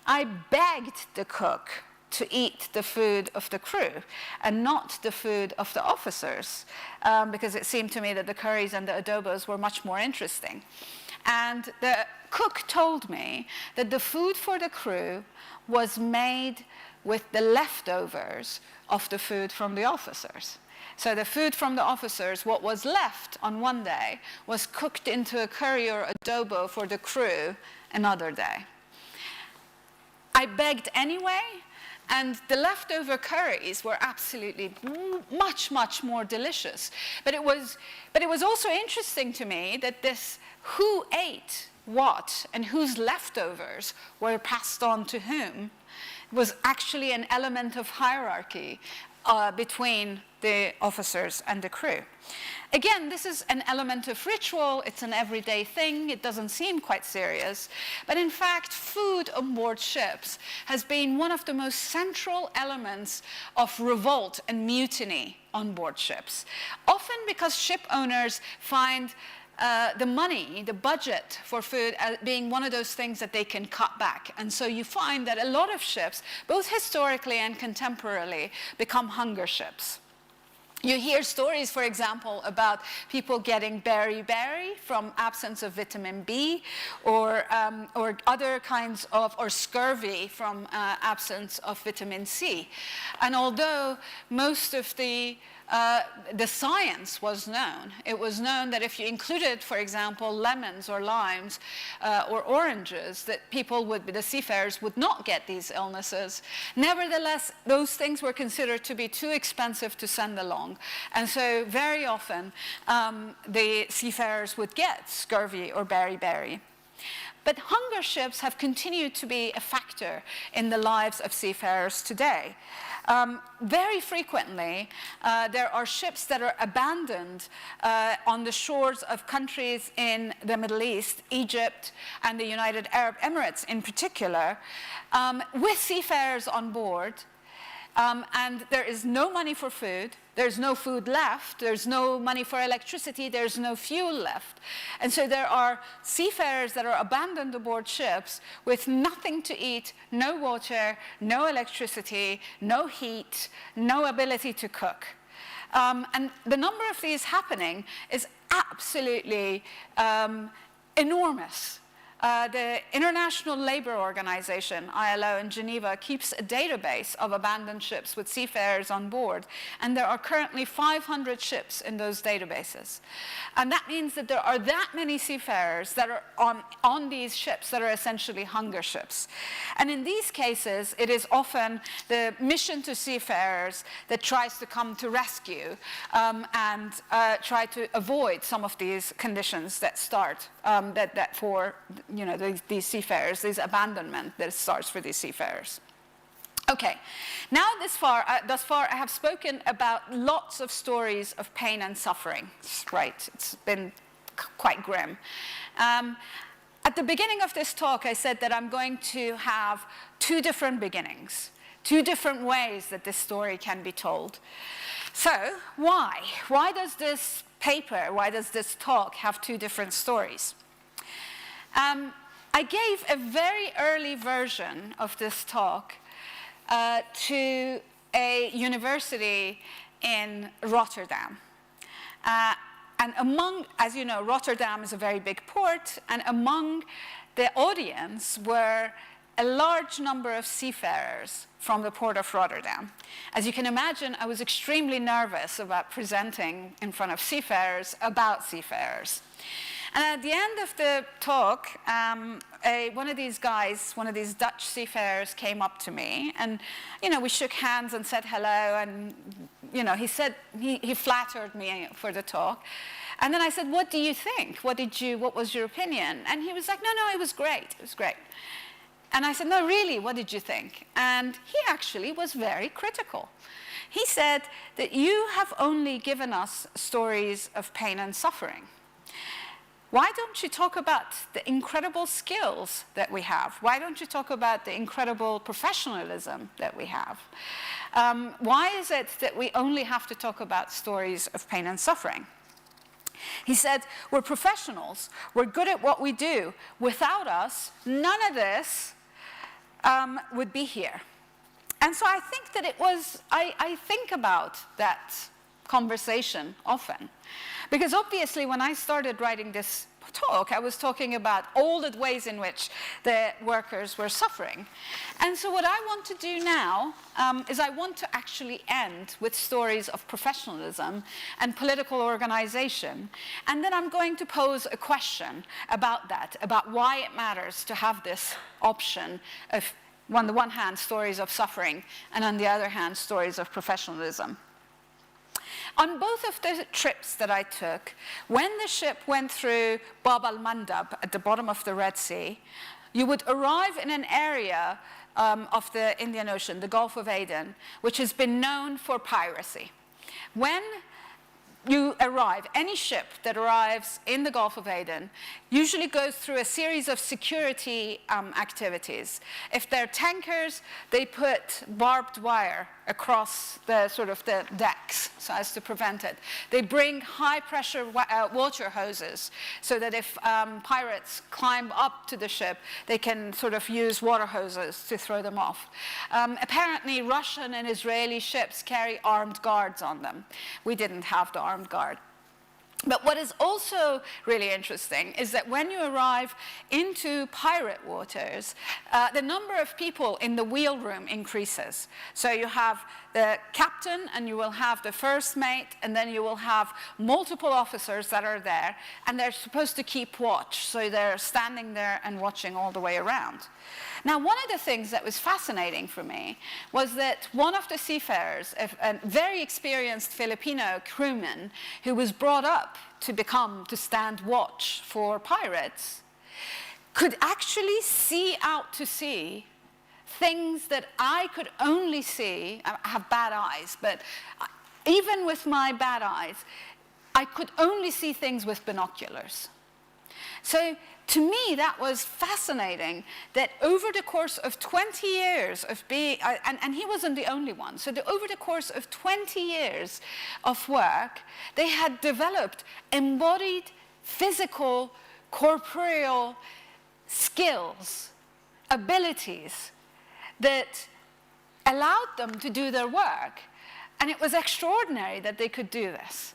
C: I begged the cook to eat the food of the crew and not the food of the officers, because it seemed to me that the curries and the adobos were much more interesting. And the cook told me that the food for the crew was made with the leftovers of the food from the officers. So the food from the officers, what was left on one day, was cooked into a curry or adobo for the crew another day. I begged anyway, and the leftover curries were absolutely much, much more delicious. But it was also interesting to me that this who ate what and whose leftovers were passed on to whom was actually an element of hierarchy between the officers and the crew. Again, this is an element of ritual. It's an everyday thing. It doesn't seem quite serious. But in fact, food on board ships has been one of the most central elements of revolt and mutiny on board ships. Often because ship owners find the money, the budget for food being one of those things that they can cut back. And so you find that a lot of ships, both historically and contemporarily, become hunger ships. You hear stories, for example, about people getting beriberi from absence of vitamin B, or other kinds of, or scurvy from absence of vitamin C. And although most of the science was known, it was known that if you included, for example, lemons or limes or oranges, that the seafarers would not get these illnesses. Nevertheless, those things were considered to be too expensive to send along. And so very often, the seafarers would get scurvy or beriberi. But hunger ships have continued to be a factor in the lives of seafarers today. Very frequently, there are ships that are abandoned on the shores of countries in the Middle East, Egypt, and the United Arab Emirates in particular, with seafarers on board. And there is no money for food, there's no food left, there's no money for electricity, there's no fuel left. And so there are seafarers that are abandoned aboard ships with nothing to eat, no water, no electricity, no heat, no ability to cook. And the number of these happening is absolutely enormous. the International Labour Organization, ILO, in Geneva, keeps a database of abandoned ships with seafarers on board, and there are currently 500 ships in those databases. And that means that there are that many seafarers that are on these ships that are essentially hunger ships. And in these cases, it is often the mission to seafarers that tries to come to rescue and try to avoid some of these conditions that start, that for these seafarers, this abandonment that starts for these seafarers. Okay, now thus far I have spoken about lots of stories of pain and suffering, right? It's been quite grim. At the beginning of this talk, I said that I'm going to have two different beginnings, two different ways that this story can be told. So, why? Why does this paper, why does this talk have two different stories? I gave a very early version of this talk to a university in Rotterdam. And as you know, Rotterdam is a very big port, and among the audience were a large number of seafarers from the port of Rotterdam. As you can imagine, I was extremely nervous about presenting in front of seafarers about seafarers. And at the end of the talk, one of these guys, one of these Dutch seafarers came up to me, and we shook hands and said hello, and he flattered me for the talk. And then I said, what do you think? What was your opinion? And he was like, no, it was great, it was great. And I said, no, really, what did you think? And he actually was very critical. He said that you have only given us stories of pain and suffering. Why don't you talk about the incredible skills that we have? Why don't you talk about the incredible professionalism that we have? Why is it that we only have to talk about stories of pain and suffering? He said, we're professionals, we're good at what we do. Without us, none of this would be here. And so I think that I think about that conversation often. Because obviously when I started writing this talk, I was talking about all the ways in which the workers were suffering. And so what I want to do now is I want to actually end with stories of professionalism and political organization. And then I'm going to pose a question about that, about why it matters to have this option of, on the one hand, stories of suffering, and on the other hand, stories of professionalism. On both of the trips that I took, when the ship went through Bab al-Mandab at the bottom of the Red Sea, you would arrive in an area of the Indian Ocean, the Gulf of Aden, which has been known for piracy. When you arrive, any ship that arrives in the Gulf of Aden usually goes through a series of security activities. If they're tankers, they put barbed wire across the decks so as to prevent it. They bring high-pressure water hoses so that if pirates climb up to the ship, they can use water hoses to throw them off. Apparently, Russian and Israeli ships carry armed guards on them. We didn't have the armed guard. But what is also really interesting is that when you arrive into pirate waters, the number of people in the wheel room increases. So you have the captain, and you will have the first mate, and then you will have multiple officers that are there, and they're supposed to keep watch. So they're standing there and watching all the way around. Now, one of the things that was fascinating for me was that one of the seafarers, a very experienced Filipino crewman who was brought up to stand watch for pirates, could actually see out to sea things that I could only see. I have bad eyes, but even with my bad eyes, I could only see things with binoculars. So to me, that was fascinating, that over the course of 20 years of being, and he wasn't the only one, so over the course of 20 years of work, they had developed embodied physical, corporeal skills, abilities that allowed them to do their work. And it was extraordinary that they could do this.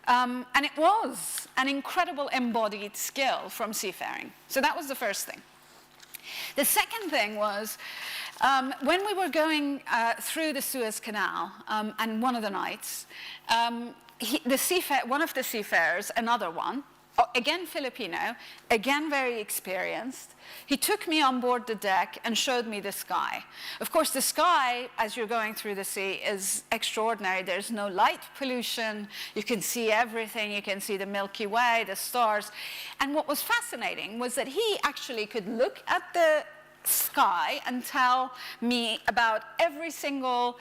C: And it was an incredible embodied skill from seafaring. So that was the first thing. The second thing was, when we were going through the Suez Canal, and one of the nights, one of the seafarers, another one, again Filipino, again very experienced, he took me on board the deck and showed me the sky. Of course, the sky, as you're going through the sea, is extraordinary. There's no light pollution. You can see everything. You can see the Milky Way, the stars. And what was fascinating was that he actually could look at the sky and tell me about every single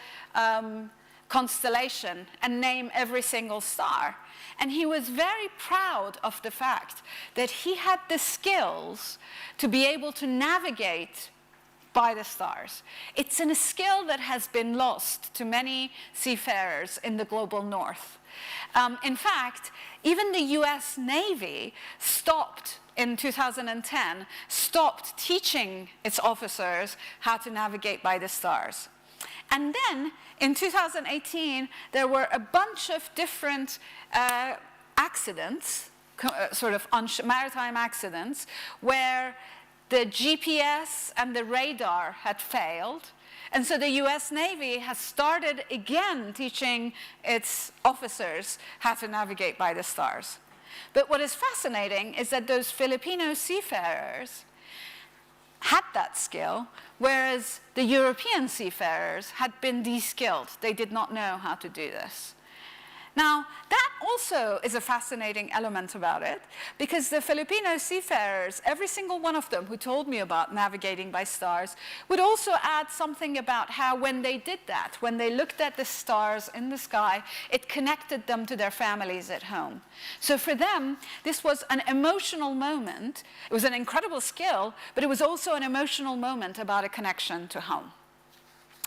C: constellation and name every single star. And he was very proud of the fact that he had the skills to be able to navigate by the stars. It's a skill that has been lost to many seafarers in the global north. In fact, even the US Navy stopped in 2010, stopped teaching its officers how to navigate by the stars. And then, in 2018, there were a bunch of different accidents, sort of maritime accidents, where the GPS and the radar had failed. And so the US Navy has started again teaching its officers how to navigate by the stars. But what is fascinating is that those Filipino seafarers had that skill, whereas the European seafarers had been de-skilled. They did not know how to do this. Now, that also is a fascinating element about it, because the Filipino seafarers, every single one of them who told me about navigating by stars, would also add something about how when they did that, when they looked at the stars in the sky, it connected them to their families at home. So for them, this was an emotional moment. It was an incredible skill, but it was also an emotional moment about a connection to home.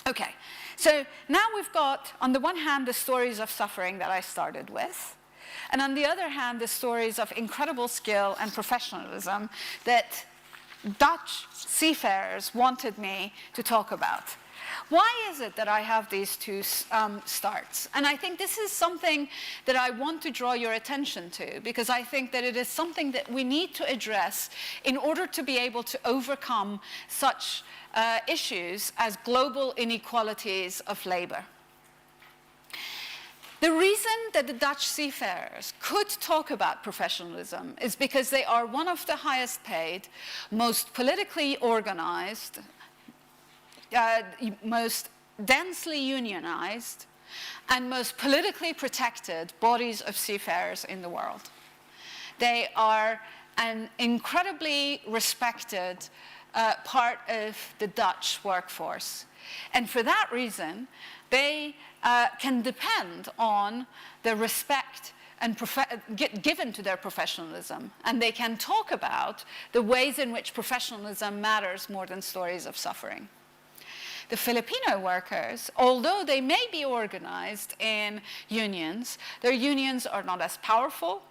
C: Okay. So now we've got, on the one hand, the stories of suffering that I started with, and on the other hand, the stories of incredible skill and professionalism that Dutch seafarers wanted me to talk about. Why is it that I have these two starts? And I think this is something that I want to draw your attention to, because I think that it is something that we need to address in order to be able to overcome such issues as global inequalities of labor. The reason that the Dutch seafarers could talk about professionalism is because they are one of the highest paid, most politically organized, most densely unionized, and most politically protected bodies of seafarers in the world. They are an incredibly respected part of the Dutch workforce. And for that reason, they can depend on the respect and given to their professionalism. And they can talk about the ways in which professionalism matters more than stories of suffering. The Filipino workers, although they may be organized in unions, their unions are not as powerful.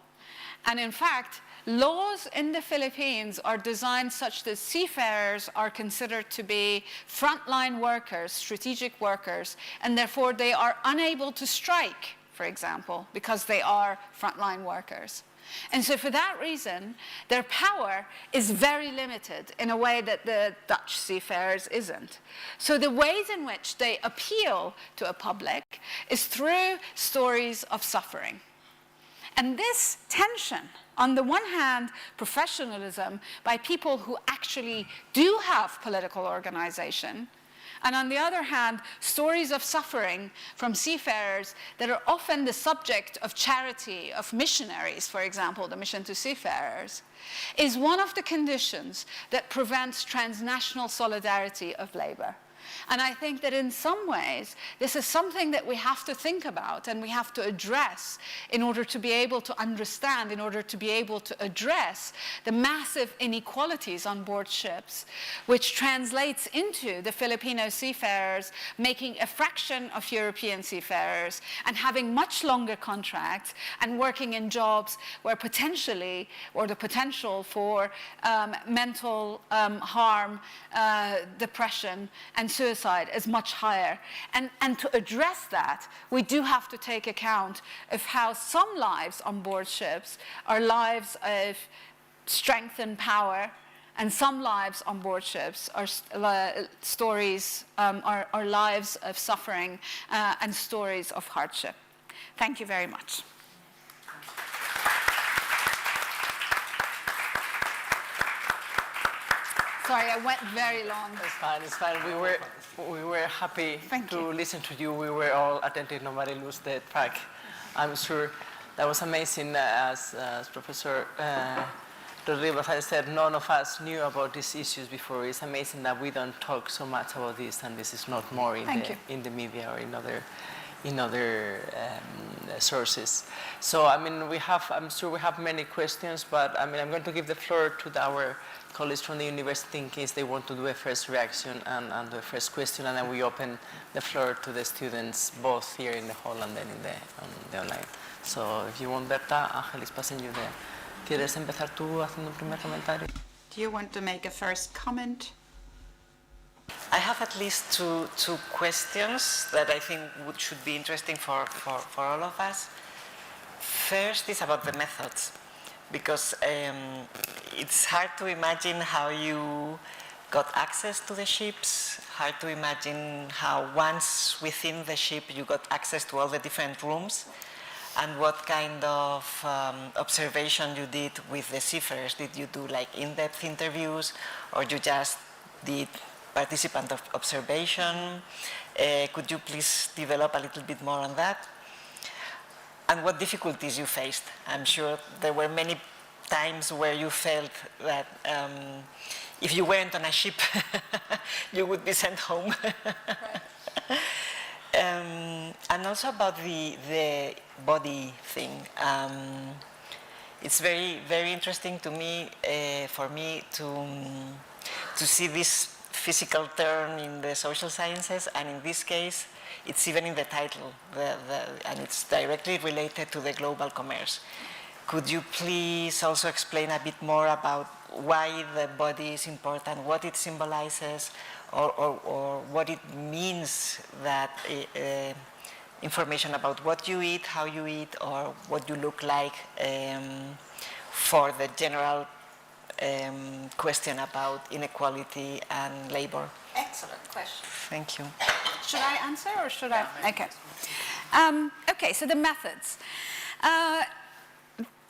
C: And in fact, laws in the Philippines are designed such that seafarers are considered to be frontline workers, strategic workers, and therefore they are unable to strike, for example, because they are frontline workers. And so for that reason, their power is very limited in a way that the Dutch seafarers isn't. So the ways in which they appeal to a public is through stories of suffering. And this tension, on the one hand, professionalism by people who actually do have political organization, and on the other hand, stories of suffering from seafarers that are often the subject of charity, of missionaries, for example, the Mission to Seafarers, is one of the conditions that prevents transnational solidarity of labor. And I think that in some ways, this is something that we have to think about and we have to address in order to be able to understand, in order to be able to address the massive inequalities on board ships, which translates into the Filipino seafarers making a fraction of European seafarers and having much longer contracts and working in jobs where potentially, or the potential for mental harm, depression, and suicide is much higher. And to address that, we do have to take account of how some lives on board ships are lives of strength and power, and some lives on board ships are stories, are lives of suffering and stories of hardship. Thank you very much. Sorry, I went very long.
E: It's fine, it's fine. We were happy to listen to you. We were all attentive, nobody lost the track. I'm sure that was amazing. As Professor Rodríguez said, none of us knew about these issues before. It's amazing that we don't talk so much about this, and this is not more in the media or in other sources. So, I mean, I'm sure we have many questions, but I mean, I'm going to give the floor to our colleagues from the university in case they want to do a first reaction and do a first question, and then we open the floor to the students, both here in the hall and then on the online. So, if you want, Berta, Ángel is passing you there. ¿Quieres empezar tú haciendo un primer comentario?
F: Do you want to make a first comment?
D: I have at least two questions that I think should be interesting for all of us. First is about the methods, because it's hard to imagine how you got access to the ships, hard to imagine how once within the ship you got access to all the different rooms, and what kind of observation you did with the seafarers. Did you do like in-depth interviews, or you just did participant observation? Could you please develop a little bit more on that? And what difficulties you faced? I'm sure there were many times where you felt that if you weren't on a ship, you would be sent home. And also about the body thing. It's very, very interesting to me, for me, to see this physical term in the social sciences, and in this case, it's even in the title, and it's directly related to the global commerce. Could you please also explain a bit more about why the body is important, what it symbolizes, or what it means that information about what you eat, how you eat, or what you look like for the general question about inequality and labor?
C: Excellent question.
D: Thank you.
C: Should I answer or should I? Okay. Okay, so the methods.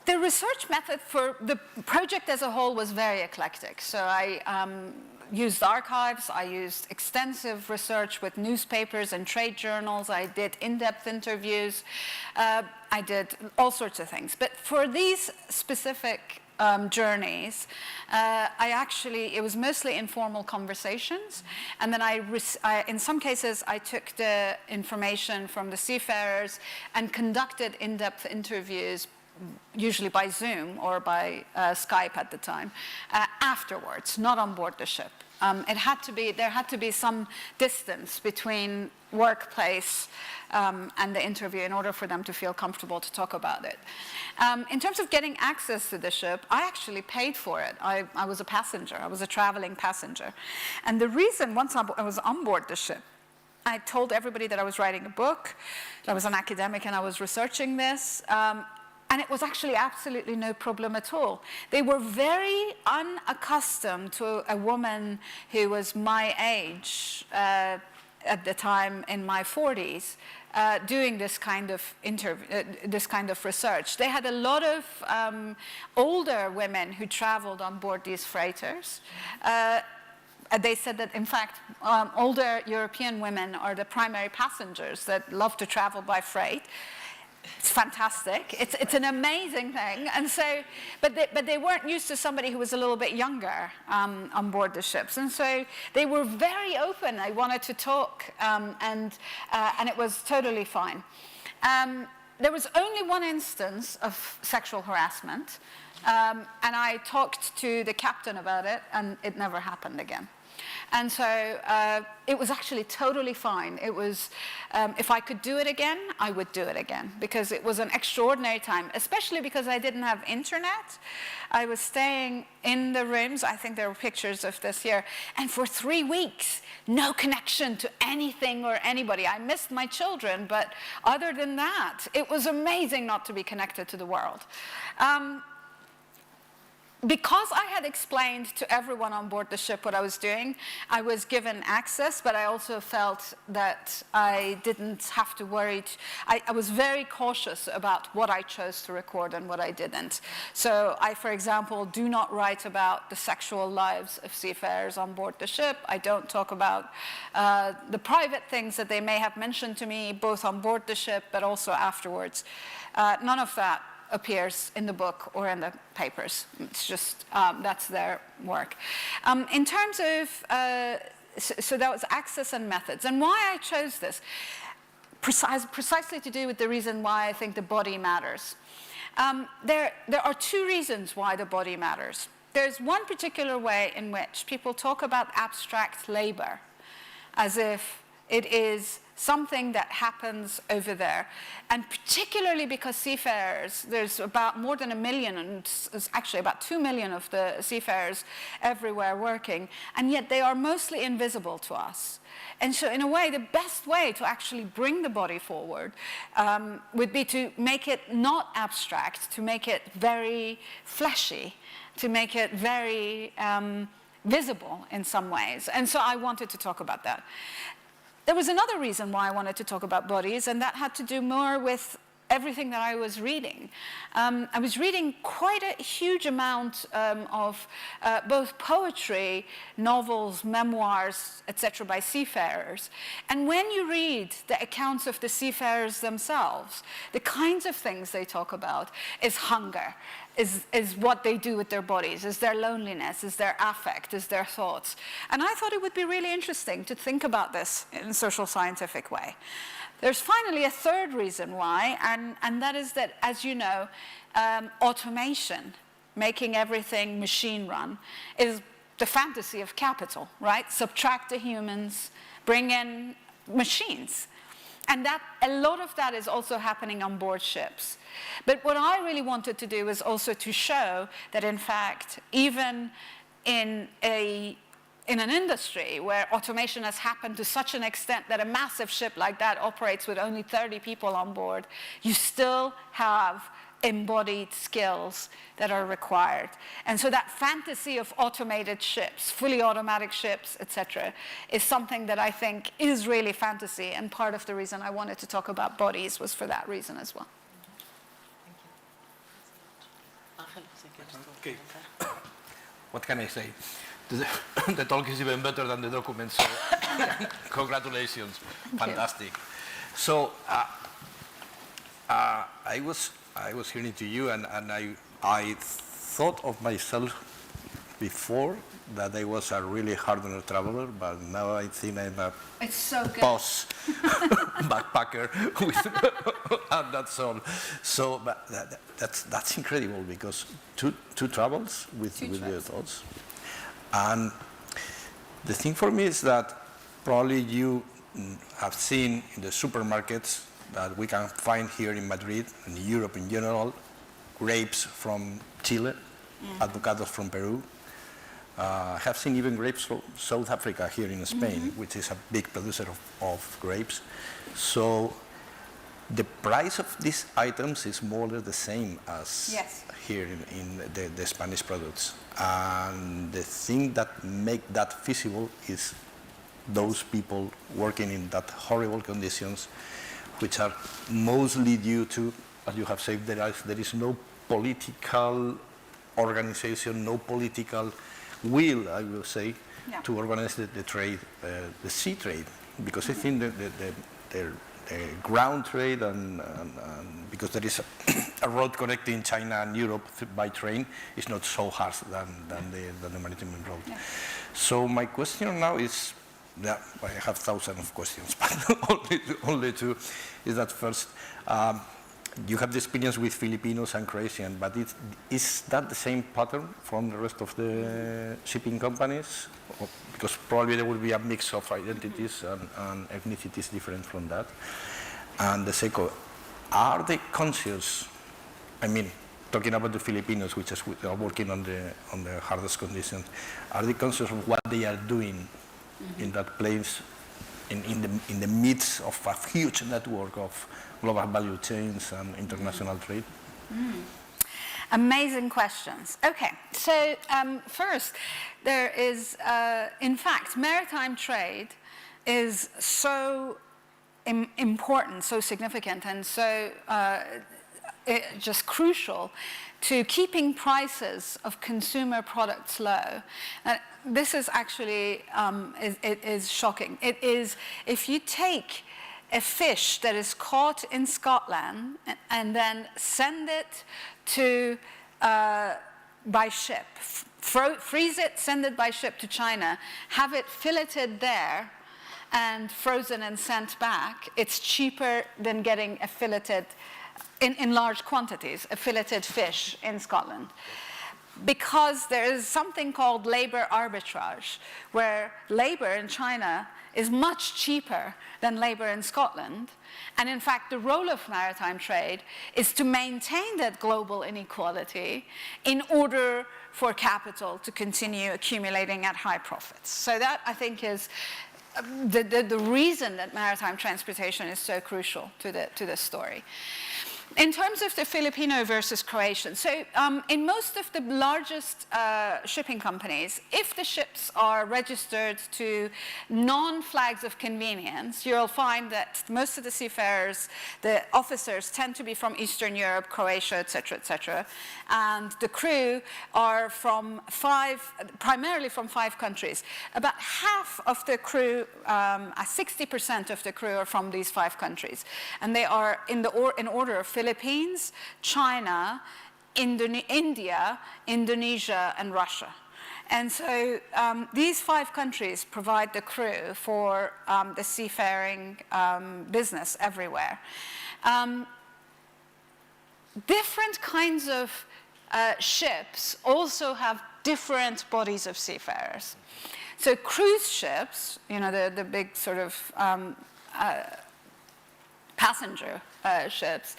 C: The research method for the project as a whole was very eclectic. So I used archives, I used extensive research with newspapers and trade journals, I did in-depth interviews, I did all sorts of things. But for these specific journeys, it was mostly informal conversations, and then in some cases I took the information from the seafarers and conducted in-depth interviews, usually by Zoom or by Skype at the time, afterwards, not on board the ship. There had to be some distance between workplace and the interview in order for them to feel comfortable to talk about it. In terms of getting access to the ship, I actually paid for it. I was a passenger. I was a traveling passenger. And the reason, once I was on board the ship, I told everybody that I was writing a book, that I was an academic and I was researching this, and it was actually absolutely no problem at all. They were very unaccustomed to a woman who was my age at the time, in my 40s, doing this kind of research. They had a lot of older women who traveled on board these freighters. They said that, in fact, older European women are the primary passengers that love to travel by freight. It's fantastic. It's an amazing thing. And so, but they weren't used to somebody who was a little bit younger on board the ships. And so they were very open. They wanted to talk, and it was totally fine. There was only one instance of sexual harassment, and I talked to the captain about it, and it never happened again. And so it was actually totally fine. It was, if I could do it again, I would do it again, because it was an extraordinary time, especially because I didn't have internet. I was staying in the rooms, I think there were pictures of this here, and for 3 weeks, no connection to anything or anybody. I missed my children, but other than that, it was amazing not to be connected to the world. Because I had explained to everyone on board the ship what I was doing, I was given access, but I also felt that I didn't have to worry. I was very cautious about what I chose to record and what I didn't. So I, for example, do not write about the sexual lives of seafarers on board the ship. I don't talk about the private things that they may have mentioned to me, both on board the ship, but also afterwards. None of that appears in the book or in the papers. It's just, that's their work. In terms of, so that was access and methods. And why I chose this, precisely to do with the reason why I think the body matters. There are two reasons why the body matters. There's one particular way in which people talk about abstract labor as if it is something that happens over there. And particularly because seafarers, there's about more than 1 million, and it's actually about 2 million of the seafarers everywhere working, and yet they are mostly invisible to us. And so in a way, the best way to actually bring the body forward would be to make it not abstract, to make it very fleshy, to make it very visible in some ways. And so I wanted to talk about that. There was another reason why I wanted to talk about bodies, and that had to do more with everything that I was reading. I was reading quite a huge amount of both poetry, novels, memoirs, etc. by seafarers. And when you read the accounts of the seafarers themselves, the kinds of things they talk about is hunger, is what they do with their bodies, is their loneliness, is their affect, is their thoughts. And I thought it would be really interesting to think about this in a social scientific way. There's finally a third reason why, and that is that, as you know, automation, making everything machine run, is the fantasy of capital, right? Subtract the humans, bring in machines. And that, a lot of that is also happening on board ships. But what I really wanted to do was also to show that, in fact, even in an industry where automation has happened to such an extent that a massive ship like that operates with only 30 people on board, you still have embodied skills that are required. And so that fantasy of automated ships, fully automatic ships, etc., is something that I think is really fantasy, and part of the reason I wanted to talk about bodies was for that reason as well.
A: Okay. What can I say? The talk is even better than the document, so congratulations. Fantastic. So I was hearing to you, and I thought of myself before that I was a really harder traveler, but now I think I'm a boss backpacker, and that's all. So but that's incredible, because two travels with your thoughts. And the thing for me is that probably you have seen in the supermarkets that we can find here in Madrid and Europe in general, grapes from Chile, avocados from Peru. I have seen even grapes from South Africa here in Spain, which is a big producer of grapes. So the price of these items is more or less the same as here in the Spanish products. And the thing that make that feasible is those people working in that horrible conditions, which are mostly due to, as you have said, there is no political organization, no political will, I will say, to organize the trade, the sea trade, because I think the ground trade and because there is a road connecting China and Europe by train is not so harsh than the maritime road. Yeah. So my question now is, I have thousands of questions, but only two, is that first, you have the experience with Filipinos and Croatian, but is that the same pattern from the rest of the shipping companies? Because probably there will be a mix of identities and ethnicities different from that. And the second, are they conscious, I mean, talking about the Filipinos, which are working on the hardest conditions, are they conscious of what they are doing in that place, in the midst of a huge network of global value chains and international trade?
C: Amazing questions. Okay, so first, there is, in fact, maritime trade is so important, so significant, and so just crucial to keeping prices of consumer products low. This is actually, it is shocking. It is, if you take a fish that is caught in Scotland and then send it to, by ship, freeze it, send it by ship to China, have it filleted there and frozen and sent back, it's cheaper than getting a filleted, in large quantities, a filleted fish in Scotland. Because there is something called labor arbitrage, where labor in China is much cheaper than labor in Scotland. And in fact, the role of maritime trade is to maintain that global inequality in order for capital to continue accumulating at high profits. So that, I think, is the reason that maritime transportation is so crucial to the story. In terms of the Filipino versus Croatian, so in most of the largest shipping companies, if the ships are registered to non-flags of convenience, you'll find that most of the seafarers, the officers, tend to be from Eastern Europe, Croatia, etc., and the crew are from primarily from 5 countries. About half of the crew, 60% of the crew are from these 5 countries, and they are in order of Philippines, China, India, Indonesia, and Russia. And so these 5 countries provide the crew for the seafaring business everywhere. Different kinds of ships also have different bodies of seafarers. So cruise ships, you know, the big sort of passenger ships,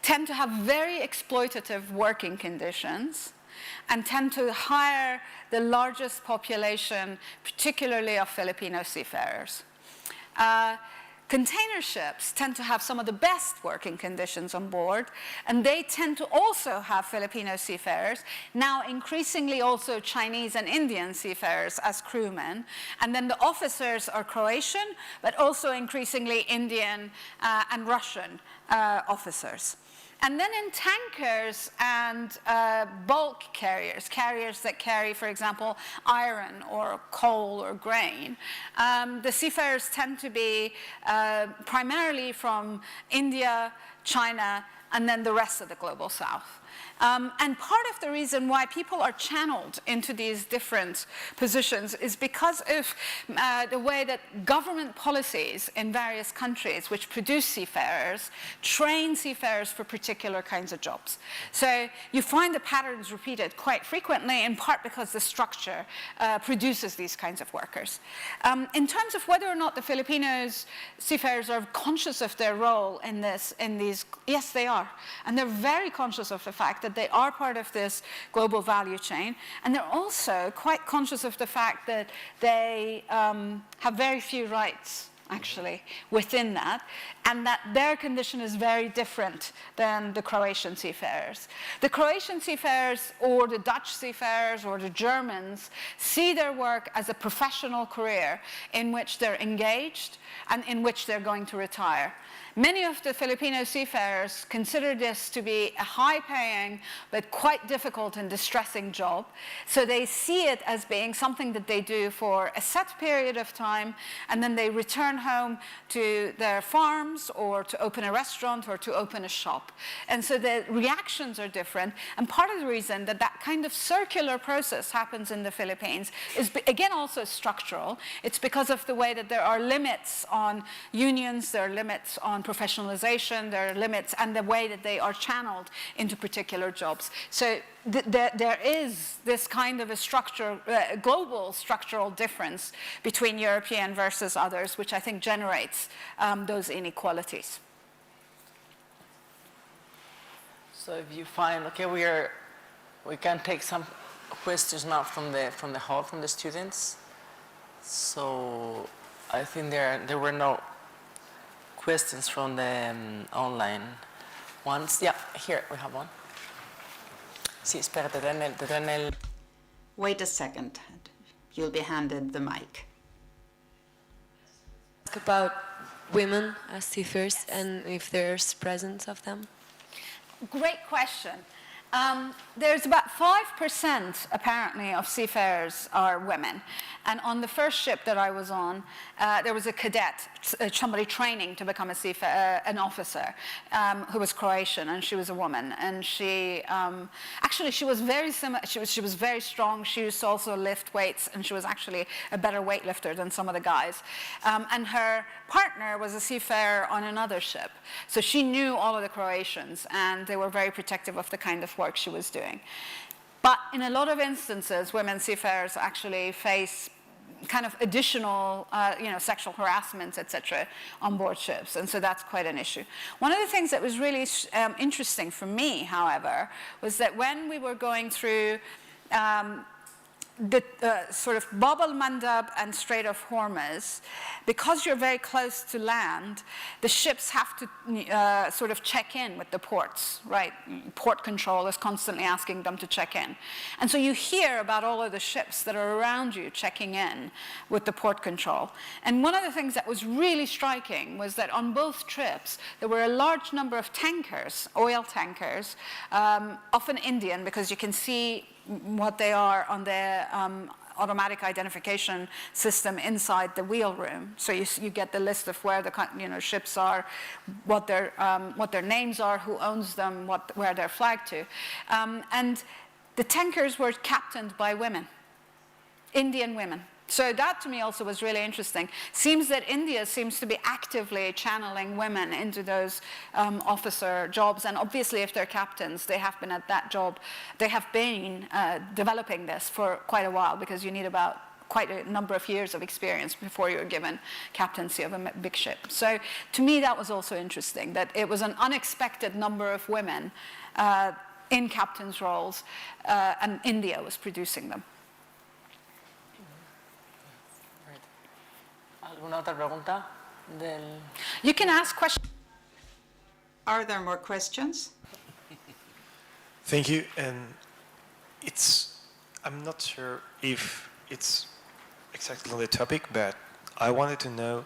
C: tend to have very exploitative working conditions and tend to hire the largest population, particularly of Filipino seafarers. Container ships tend to have some of the best working conditions on board, and they tend to also have Filipino seafarers, now increasingly also Chinese and Indian seafarers as crewmen. And then the officers are Croatian, but also increasingly Indian and Russian officers. And then in tankers and bulk carriers, carriers that carry, for example, iron or coal or grain, the seafarers tend to be primarily from India, China, and then the rest of the global south. And part of the reason why people are channeled into these different positions is because of the way that government policies in various countries which produce seafarers train seafarers for particular kinds of jobs. So you find the patterns repeated quite frequently, in part because the structure produces these kinds of workers. In terms of whether or not the Filipinos seafarers are conscious of their role in these, yes, they are. And they're very conscious of the fact that they are part of this global value chain, and they're also quite conscious of the fact that they have very few rights, actually, within that, and that their condition is very different than the Croatian seafarers. The Croatian seafarers or the Dutch seafarers or the Germans see their work as a professional career in which they're engaged and in which they're going to retire. Many of the Filipino seafarers consider this to be a high-paying but quite difficult and distressing job. So they see it as being something that they do for a set period of time, and then they return home to their farms or to open a restaurant or to open a shop. And so the reactions are different. And part of the reason that that kind of circular process happens in the Philippines is, again, also structural. It's because of the way that there are limits on unions, there are limits on professionalization, there are limits, and the way that they are channeled into particular jobs. So there is this kind of a global structural difference between European versus others, which I think generates those inequalities.
E: So if you find, okay, we can take some questions now from the hall, from the students. So I think there were no questions from the online ones. Yeah, here we have one. Sí, espera, te traen el...
F: Wait a second. You'll be handed the mic.
G: About women as seafarers and if there's presence of them.
C: Great question. There's about 5% apparently of seafarers are women. And on the first ship that I was on, there was a cadet, somebody training to become an officer, who was Croatian, and she was a woman. And she, actually she was very similar, she was very strong. She used to also lift weights, and she was actually a better weightlifter than some of the guys. And her partner was a seafarer on another ship. So she knew all of the Croatians, and they were very protective of the kind of work she was doing. But in a lot of instances, women seafarers actually face kind of additional, sexual harassment, etc., on board ships, and so that's quite an issue. One of the things that was really interesting for me, however, was that when we were going through the sort of Bab el-Mandab and Strait of Hormuz, because you're very close to land, the ships have to sort of check in with the ports, right? Port control is constantly asking them to check in. And so you hear about all of the ships that are around you checking in with the port control. And one of the things that was really striking was that on both trips, there were a large number of tankers, oil tankers, often Indian, because you can see what they are on the automatic identification system inside the wheel room. So you get the list of where the ships are, what their names are, who owns them, where they're flagged to. And the tankers were captained by women, Indian women. So that to me also was really interesting. Seems that India seems to be actively channeling women into those officer jobs, and obviously if they're captains, they have been at that job. They have been developing this for quite a while, because you need about quite a number of years of experience before you're given captaincy of a big ship. So to me that was also interesting, that it was an unexpected number of women in captains' roles, and India was producing them.
E: ¿Alguna otra pregunta?
C: You can ask questions.
F: Are there more questions?
H: Thank you. And I'm not sure if it's exactly on the topic, but I wanted to know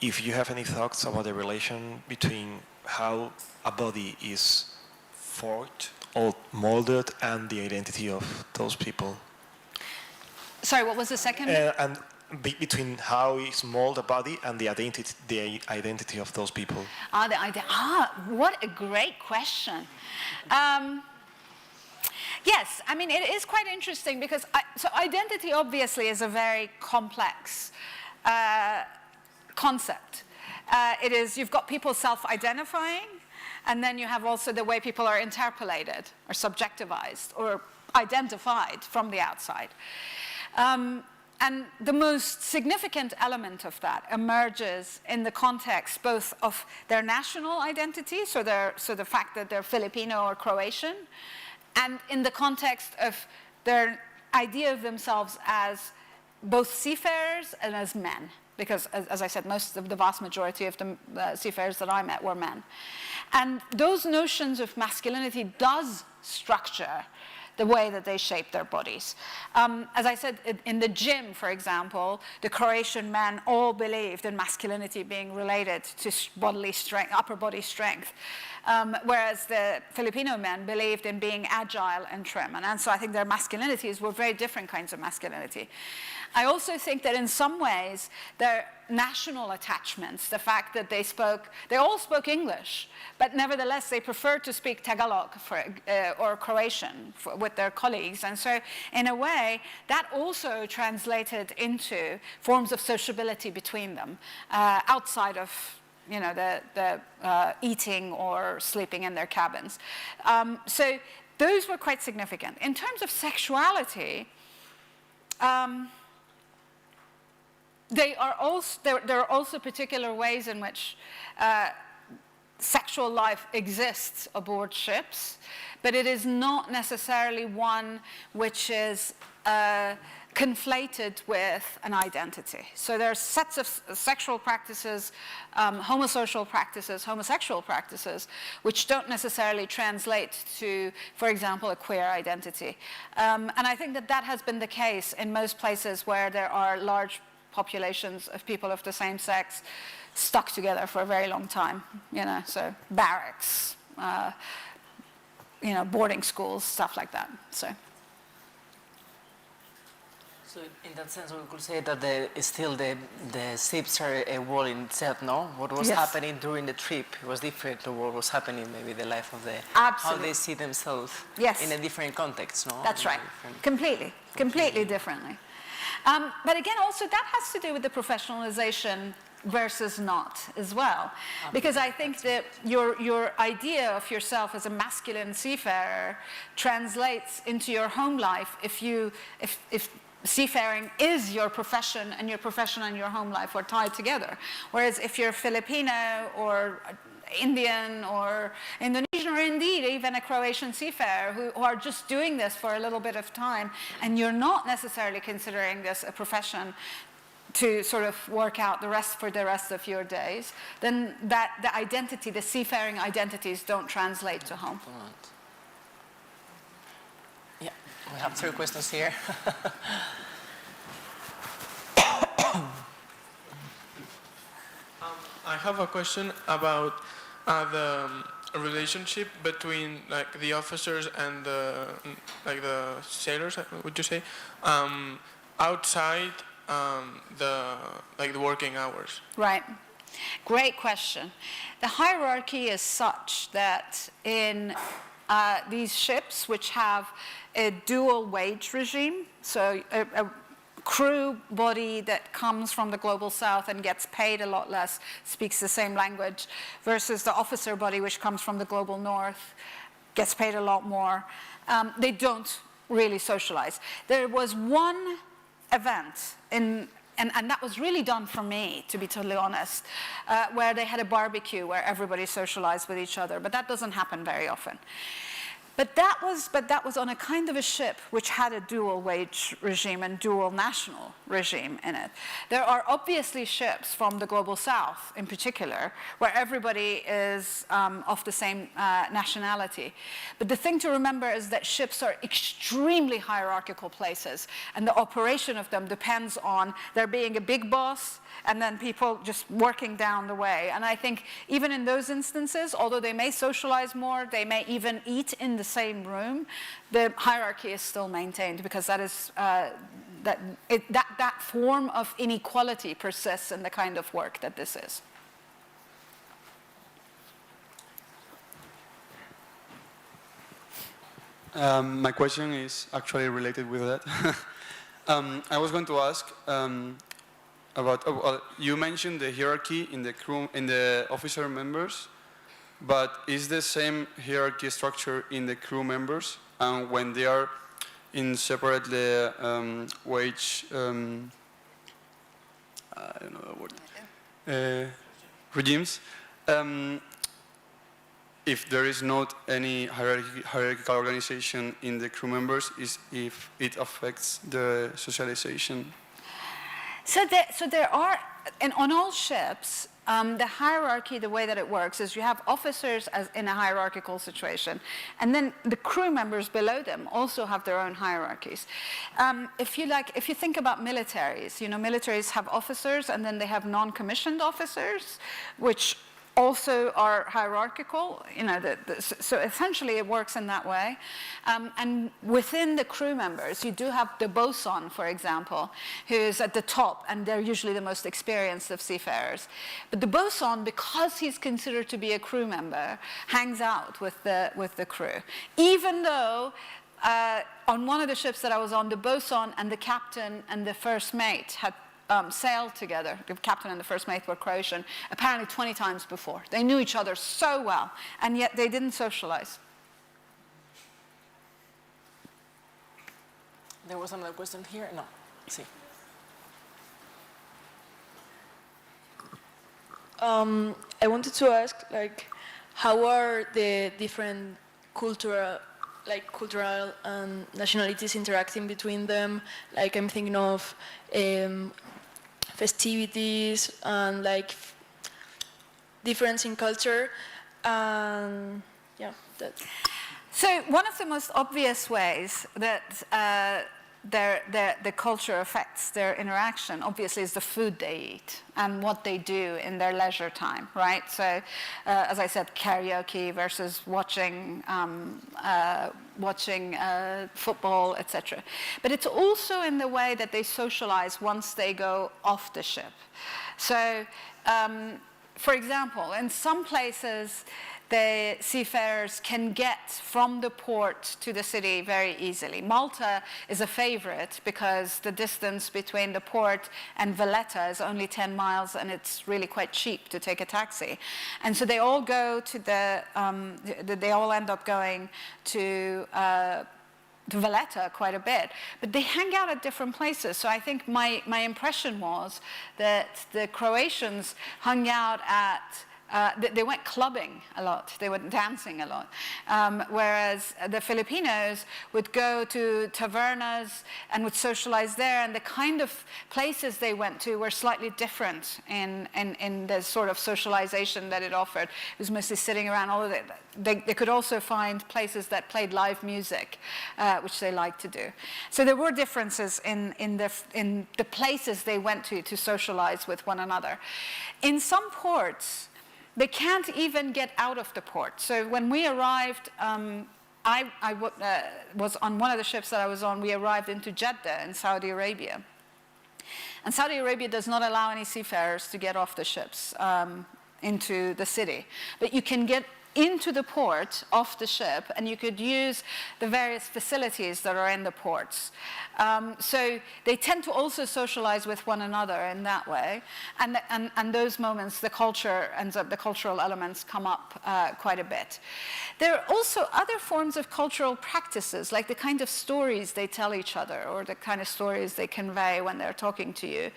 H: if you have any thoughts about the relation between how a body is forged or molded and the identity of those people.
C: Sorry, what was the second?
H: And between how it's molded a body and the identity of those people.
C: What a great question. Yes, I mean, it is quite interesting, because so identity obviously is a very complex concept. It is, you've got people self-identifying, and then you have also the way people are interpolated or subjectivized or identified from the outside. And the most significant element of that emerges in the context both of their national identity, so the fact that they're Filipino or Croatian, and in the context of their idea of themselves as both seafarers and as men. Because, as I said, the vast majority of the seafarers that I met were men. And those notions of masculinity does structure the way that they shape their bodies. As I said, in the gym, for example, the Croatian men all believed in masculinity being related to bodily strength, upper body strength, whereas the Filipino men believed in being agile and trim. And so I think their masculinities were very different kinds of masculinity. I also think that in some ways, their national attachments, the fact that they all spoke English, but nevertheless they preferred to speak Tagalog or Croatian with their colleagues. And so in a way, that also translated into forms of sociability between them outside of eating or sleeping in their cabins. So those were quite significant. In terms of sexuality, there are also particular ways in which sexual life exists aboard ships, but it is not necessarily one which is conflated with an identity. So there are sets of sexual practices, homosocial practices, homosexual practices, which don't necessarily translate to, for example, a queer identity. And I think that has been the case in most places where there are large populations of people of the same sex stuck together for a very long time, so barracks, boarding schools, stuff like that. So
E: in that sense, we could say that the ships are a world in itself, no? What was happening during the trip was different to what was happening, maybe the life of how they see themselves in a different context, no?
C: That's right, completely differently. But again, also that has to do with the professionalization versus not as well. Because I think that your idea of yourself as a masculine seafarer translates into your home life if seafaring is your profession and your profession and your home life are tied together. Whereas if you're Filipino or Indian or Indonesian or indeed even a Croatian seafarer who are just doing this for a little bit of time and you're not necessarily considering this a profession to sort of work out the rest of your days, then the identity, the seafaring identities don't translate to home.
E: Yeah, we have 2 questions here.
I: I have a question about the relationship between the officers and the sailors. Would you say outside the working hours?
C: Right. Great question. The hierarchy is such that in these ships, which have a dual wage regime, so a crew body that comes from the global south and gets paid a lot less, speaks the same language, versus the officer body which comes from the global north, gets paid a lot more, they don't really socialize. There was one event and that was really done for me, to be totally honest, where they had a barbecue where everybody socialized with each other, but that doesn't happen very often. But that was on a kind of a ship which had a dual wage regime and dual national regime in it. There are obviously ships from the global south in particular where everybody is of the same nationality. But the thing to remember is that ships are extremely hierarchical places and the operation of them depends on there being a big boss and then people just working down the way. And I think even in those instances, although they may socialize more, they may even eat in the same room, the hierarchy is still maintained because that is that form of inequality persists in the kind of work that this is.
J: My question is actually related with that. I was going to ask about, you mentioned the hierarchy in the crew, in the officer members, but is the same hierarchy structure in the crew members? And when they are in separate wage, I don't know the word, regimes, if there is not any hierarchical organization in the crew members, if it affects the socialization?
C: So there are, and on all ships, the hierarchy, the way that it works is you have officers as in a hierarchical situation, and then the crew members below them also have their own hierarchies. If you think about militaries, militaries have officers and then they have non-commissioned officers, which also are hierarchical, so essentially it works in that way. And within the crew members, you do have the bosun, for example, who's at the top, and they're usually the most experienced of seafarers. But the bosun, because he's considered to be a crew member, hangs out with the crew. Even though on one of the ships that I was on, the bosun and the captain and the first mate had sailed together. The captain and the first mate were Croatian, apparently 20 times before. They knew each other so well, and yet they didn't socialize.
E: There was another question here? No. See.
G: I wanted to ask, like, how are the different cultural nationalities interacting between them? Like, I'm thinking of festivities and like difference in culture, and yeah, that.
C: So one of the most obvious ways that the culture affects their interaction, obviously, is the food they eat and what they do in their leisure time, right? So, as I said, karaoke versus watching football, etc. But it's also in the way that they socialize once they go off the ship. So, for example, in some places, the seafarers can get from the port to the city very easily. Malta is a favorite because the distance between the port and Valletta is only 10 miles, and it's really quite cheap to take a taxi. And so they all go to they all end up going to Valletta quite a bit, but they hang out at different places. So I think my impression was that the Croatians hung out at they went clubbing a lot, they went dancing a lot, whereas the Filipinos would go to tavernas and would socialize there, and the kind of places they went to were slightly different in the sort of socialization that it offered. It was mostly sitting around. All of it. They could also find places that played live music, which they liked to do. So there were differences in the places they went to socialize with one another. In some ports, they can't even get out of the port. So when we arrived, I was on one of the ships that I was on, we arrived into Jeddah in Saudi Arabia. And Saudi Arabia does not allow any seafarers to get off the ships into the city. But you can get into the port off the ship, and you could use the various facilities that are in the ports. So they tend to also socialize with one another in that way, and those moments, the cultural elements come up quite a bit. There are also other forms of cultural practices, like the kind of stories they tell each other, or the kind of stories they convey when they're talking to you.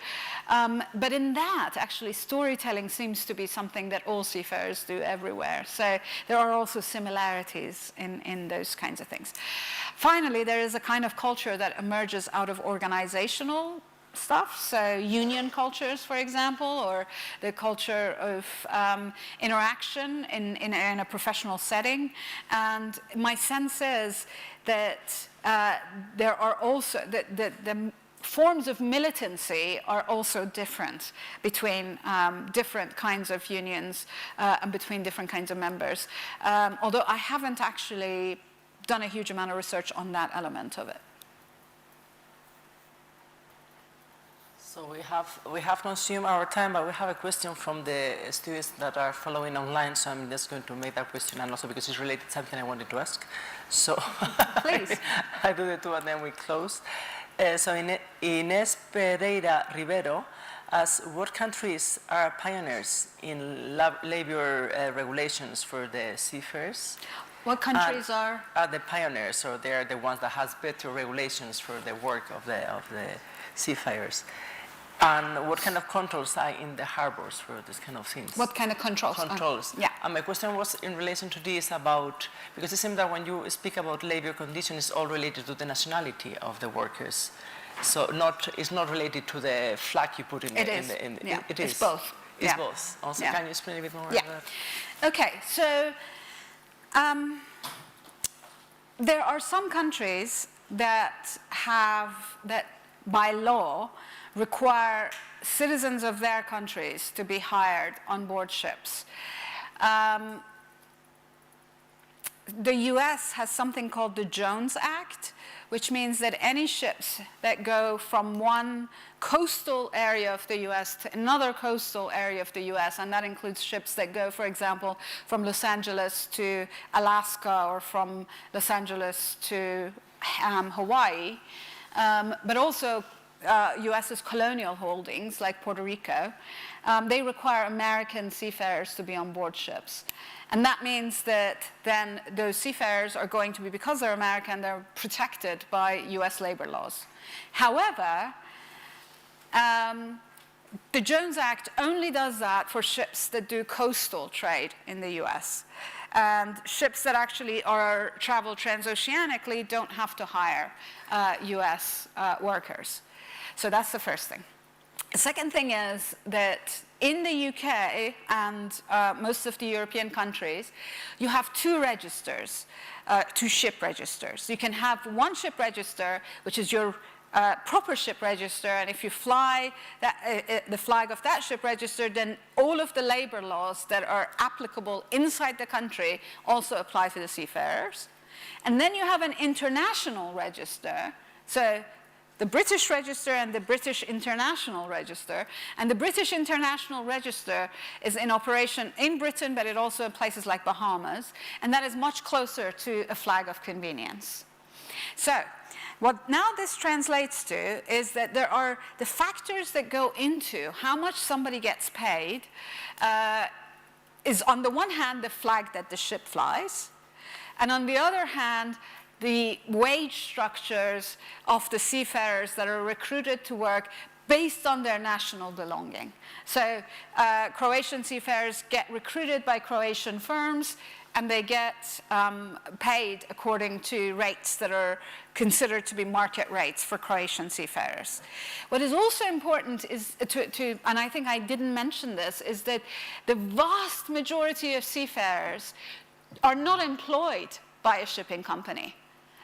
C: But in that, actually, storytelling seems to be something that all seafarers do everywhere. So there are also similarities in those kinds of things. Finally, there is a kind of culture that emerges out of organizational stuff, so union cultures, for example, or the culture of interaction in a professional setting. And my sense is that there are also, the forms of militancy are also different between different kinds of unions and between different kinds of members, although I haven't actually done a huge amount of research on that element of it.
E: So we have consumed our time, but we have a question from the students that are following online, so I'm just going to make that question, and also because it's related to something I wanted to ask. So
C: please.
E: I do the two and then we close. So Inés Pereira Rivero asks, what countries are pioneers in labor regulations for the seafarers?
C: What countries are
E: the pioneers, or they are the ones that has better regulations for the work of the seafarers? And what kind of controls are in the harbors for this kind of things?
C: What kind of controls?
E: Controls.
C: Yeah.
E: And my question was in relation to this about, because it seems that when you speak about labor conditions, it's all related to the nationality of the workers. So it's not related to the flag you put in
C: it
E: the...
C: Is. Yeah.
E: It is.
C: It's both.
E: It's
C: yeah.
E: both. Also,
C: yeah.
E: Can you explain a bit more
C: yeah.
E: about that?
C: Okay, so there are some countries that by law require citizens of their countries to be hired on board ships. The US has something called the Jones Act, which means that any ships that go from one coastal area of the US to another coastal area of the US, and that includes ships that go, for example, from Los Angeles to Alaska or from Los Angeles to Hawaii, but also US's colonial holdings, like Puerto Rico, they require American seafarers to be on board ships. And that means that then those seafarers are going to be, because they're American, they're protected by US labor laws. However, the Jones Act only does that for ships that do coastal trade in the US. And ships that actually travel transoceanically don't have to hire US workers. So that's the first thing. The second thing is that in the UK and most of the European countries, you have two registers, two ship registers. You can have one ship register, which is your proper ship register, and if you fly the flag of that ship register, then all of the labor laws that are applicable inside the country also apply to the seafarers. And then you have an international register, so the British Register and the British International Register. And the British International Register is in operation in Britain, but it also in places like Bahamas, and that is much closer to a flag of convenience. So what now this translates to is that there are the factors that go into how much somebody gets paid is on the one hand the flag that the ship flies, and on the other hand the wage structures of the seafarers that are recruited to work based on their national belonging. So Croatian seafarers get recruited by Croatian firms, and they get paid according to rates that are considered to be market rates for Croatian seafarers. What is also important is and I think I didn't mention this, is that the vast majority of seafarers are not employed by a shipping company.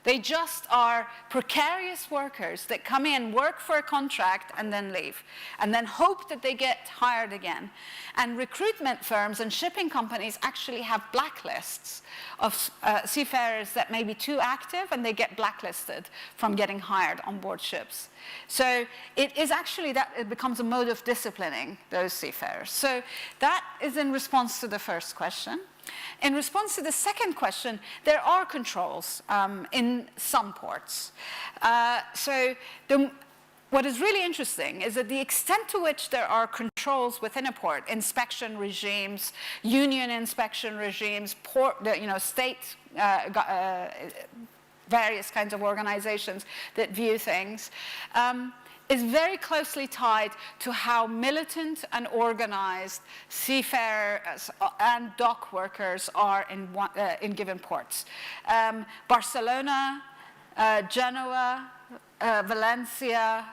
C: They just are precarious workers that come in, work for a contract, and then leave, and then hope that they get hired again. And recruitment firms and shipping companies actually have blacklists of seafarers that may be too active, and they get blacklisted from getting hired on board ships. So it is actually that it becomes a mode of disciplining those seafarers. So that is in response to the first question. In response to the second question, there are controls in some ports. What is really interesting is that the extent to which there are controls within a port, inspection regimes, union inspection regimes, state, various kinds of organizations that view things, is very closely tied to how militant and organized seafarers and dock workers are in given ports. Barcelona, Genoa, Valencia,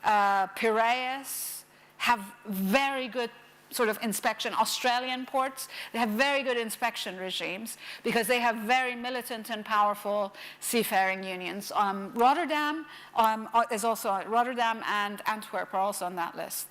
C: Piraeus have very good sort of inspection. Australian ports, they have very good inspection regimes because they have very militant and powerful seafaring unions. Rotterdam and Antwerp are also on that list.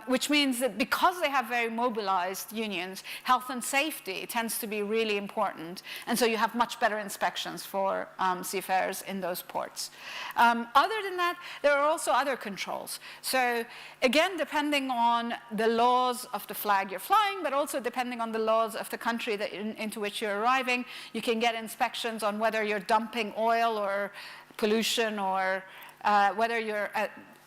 C: Which means that because they have very mobilized unions, health and safety tends to be really important. And so you have much better inspections for seafarers in those ports. Other than that, there are also other controls. So again, depending on the laws of the flag you're flying, but also depending on the laws of the country that into which you're arriving, you can get inspections on whether you're dumping oil or pollution, or whether you're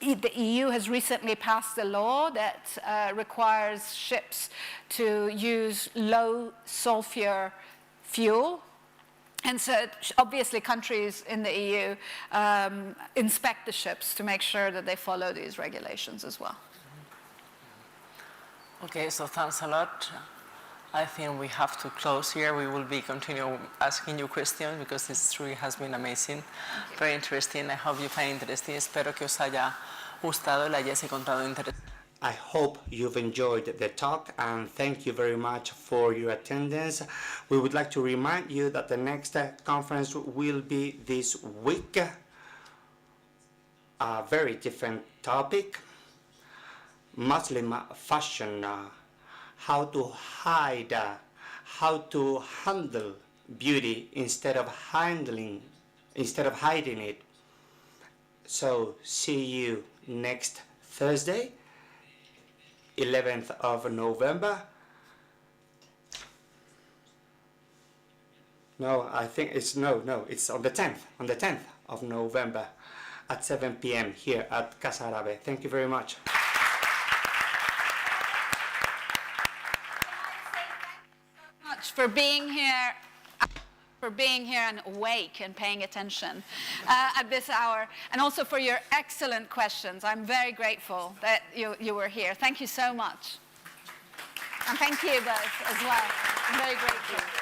C: the EU has recently passed a law that requires ships to use low sulfur fuel. And so obviously countries in the EU inspect the ships to make sure that they follow these regulations as well.
E: Okay, so thanks a lot. I think we have to close here. We will be continuing asking you questions because this really has been amazing, very interesting. I hope you find interesting. Espero que os haya gustado, le hayáis encontrado interesante.
B: I hope you've enjoyed the talk, and thank you very much for your attendance. We would like to remind you that the next conference will be this week. A very different topic: Muslim fashion. How to hide, how to handle beauty instead of hiding it. So see you next Thursday, 11th of November. No, I think it's it's on the 10th of November. at 7 p.m. here at Casa Árabe. Thank you very much.
C: Much for being here. And awake and paying attention at this hour, and also for your excellent questions. I'm very grateful that you were here. Thank you so much. And thank you both as well. I'm very grateful.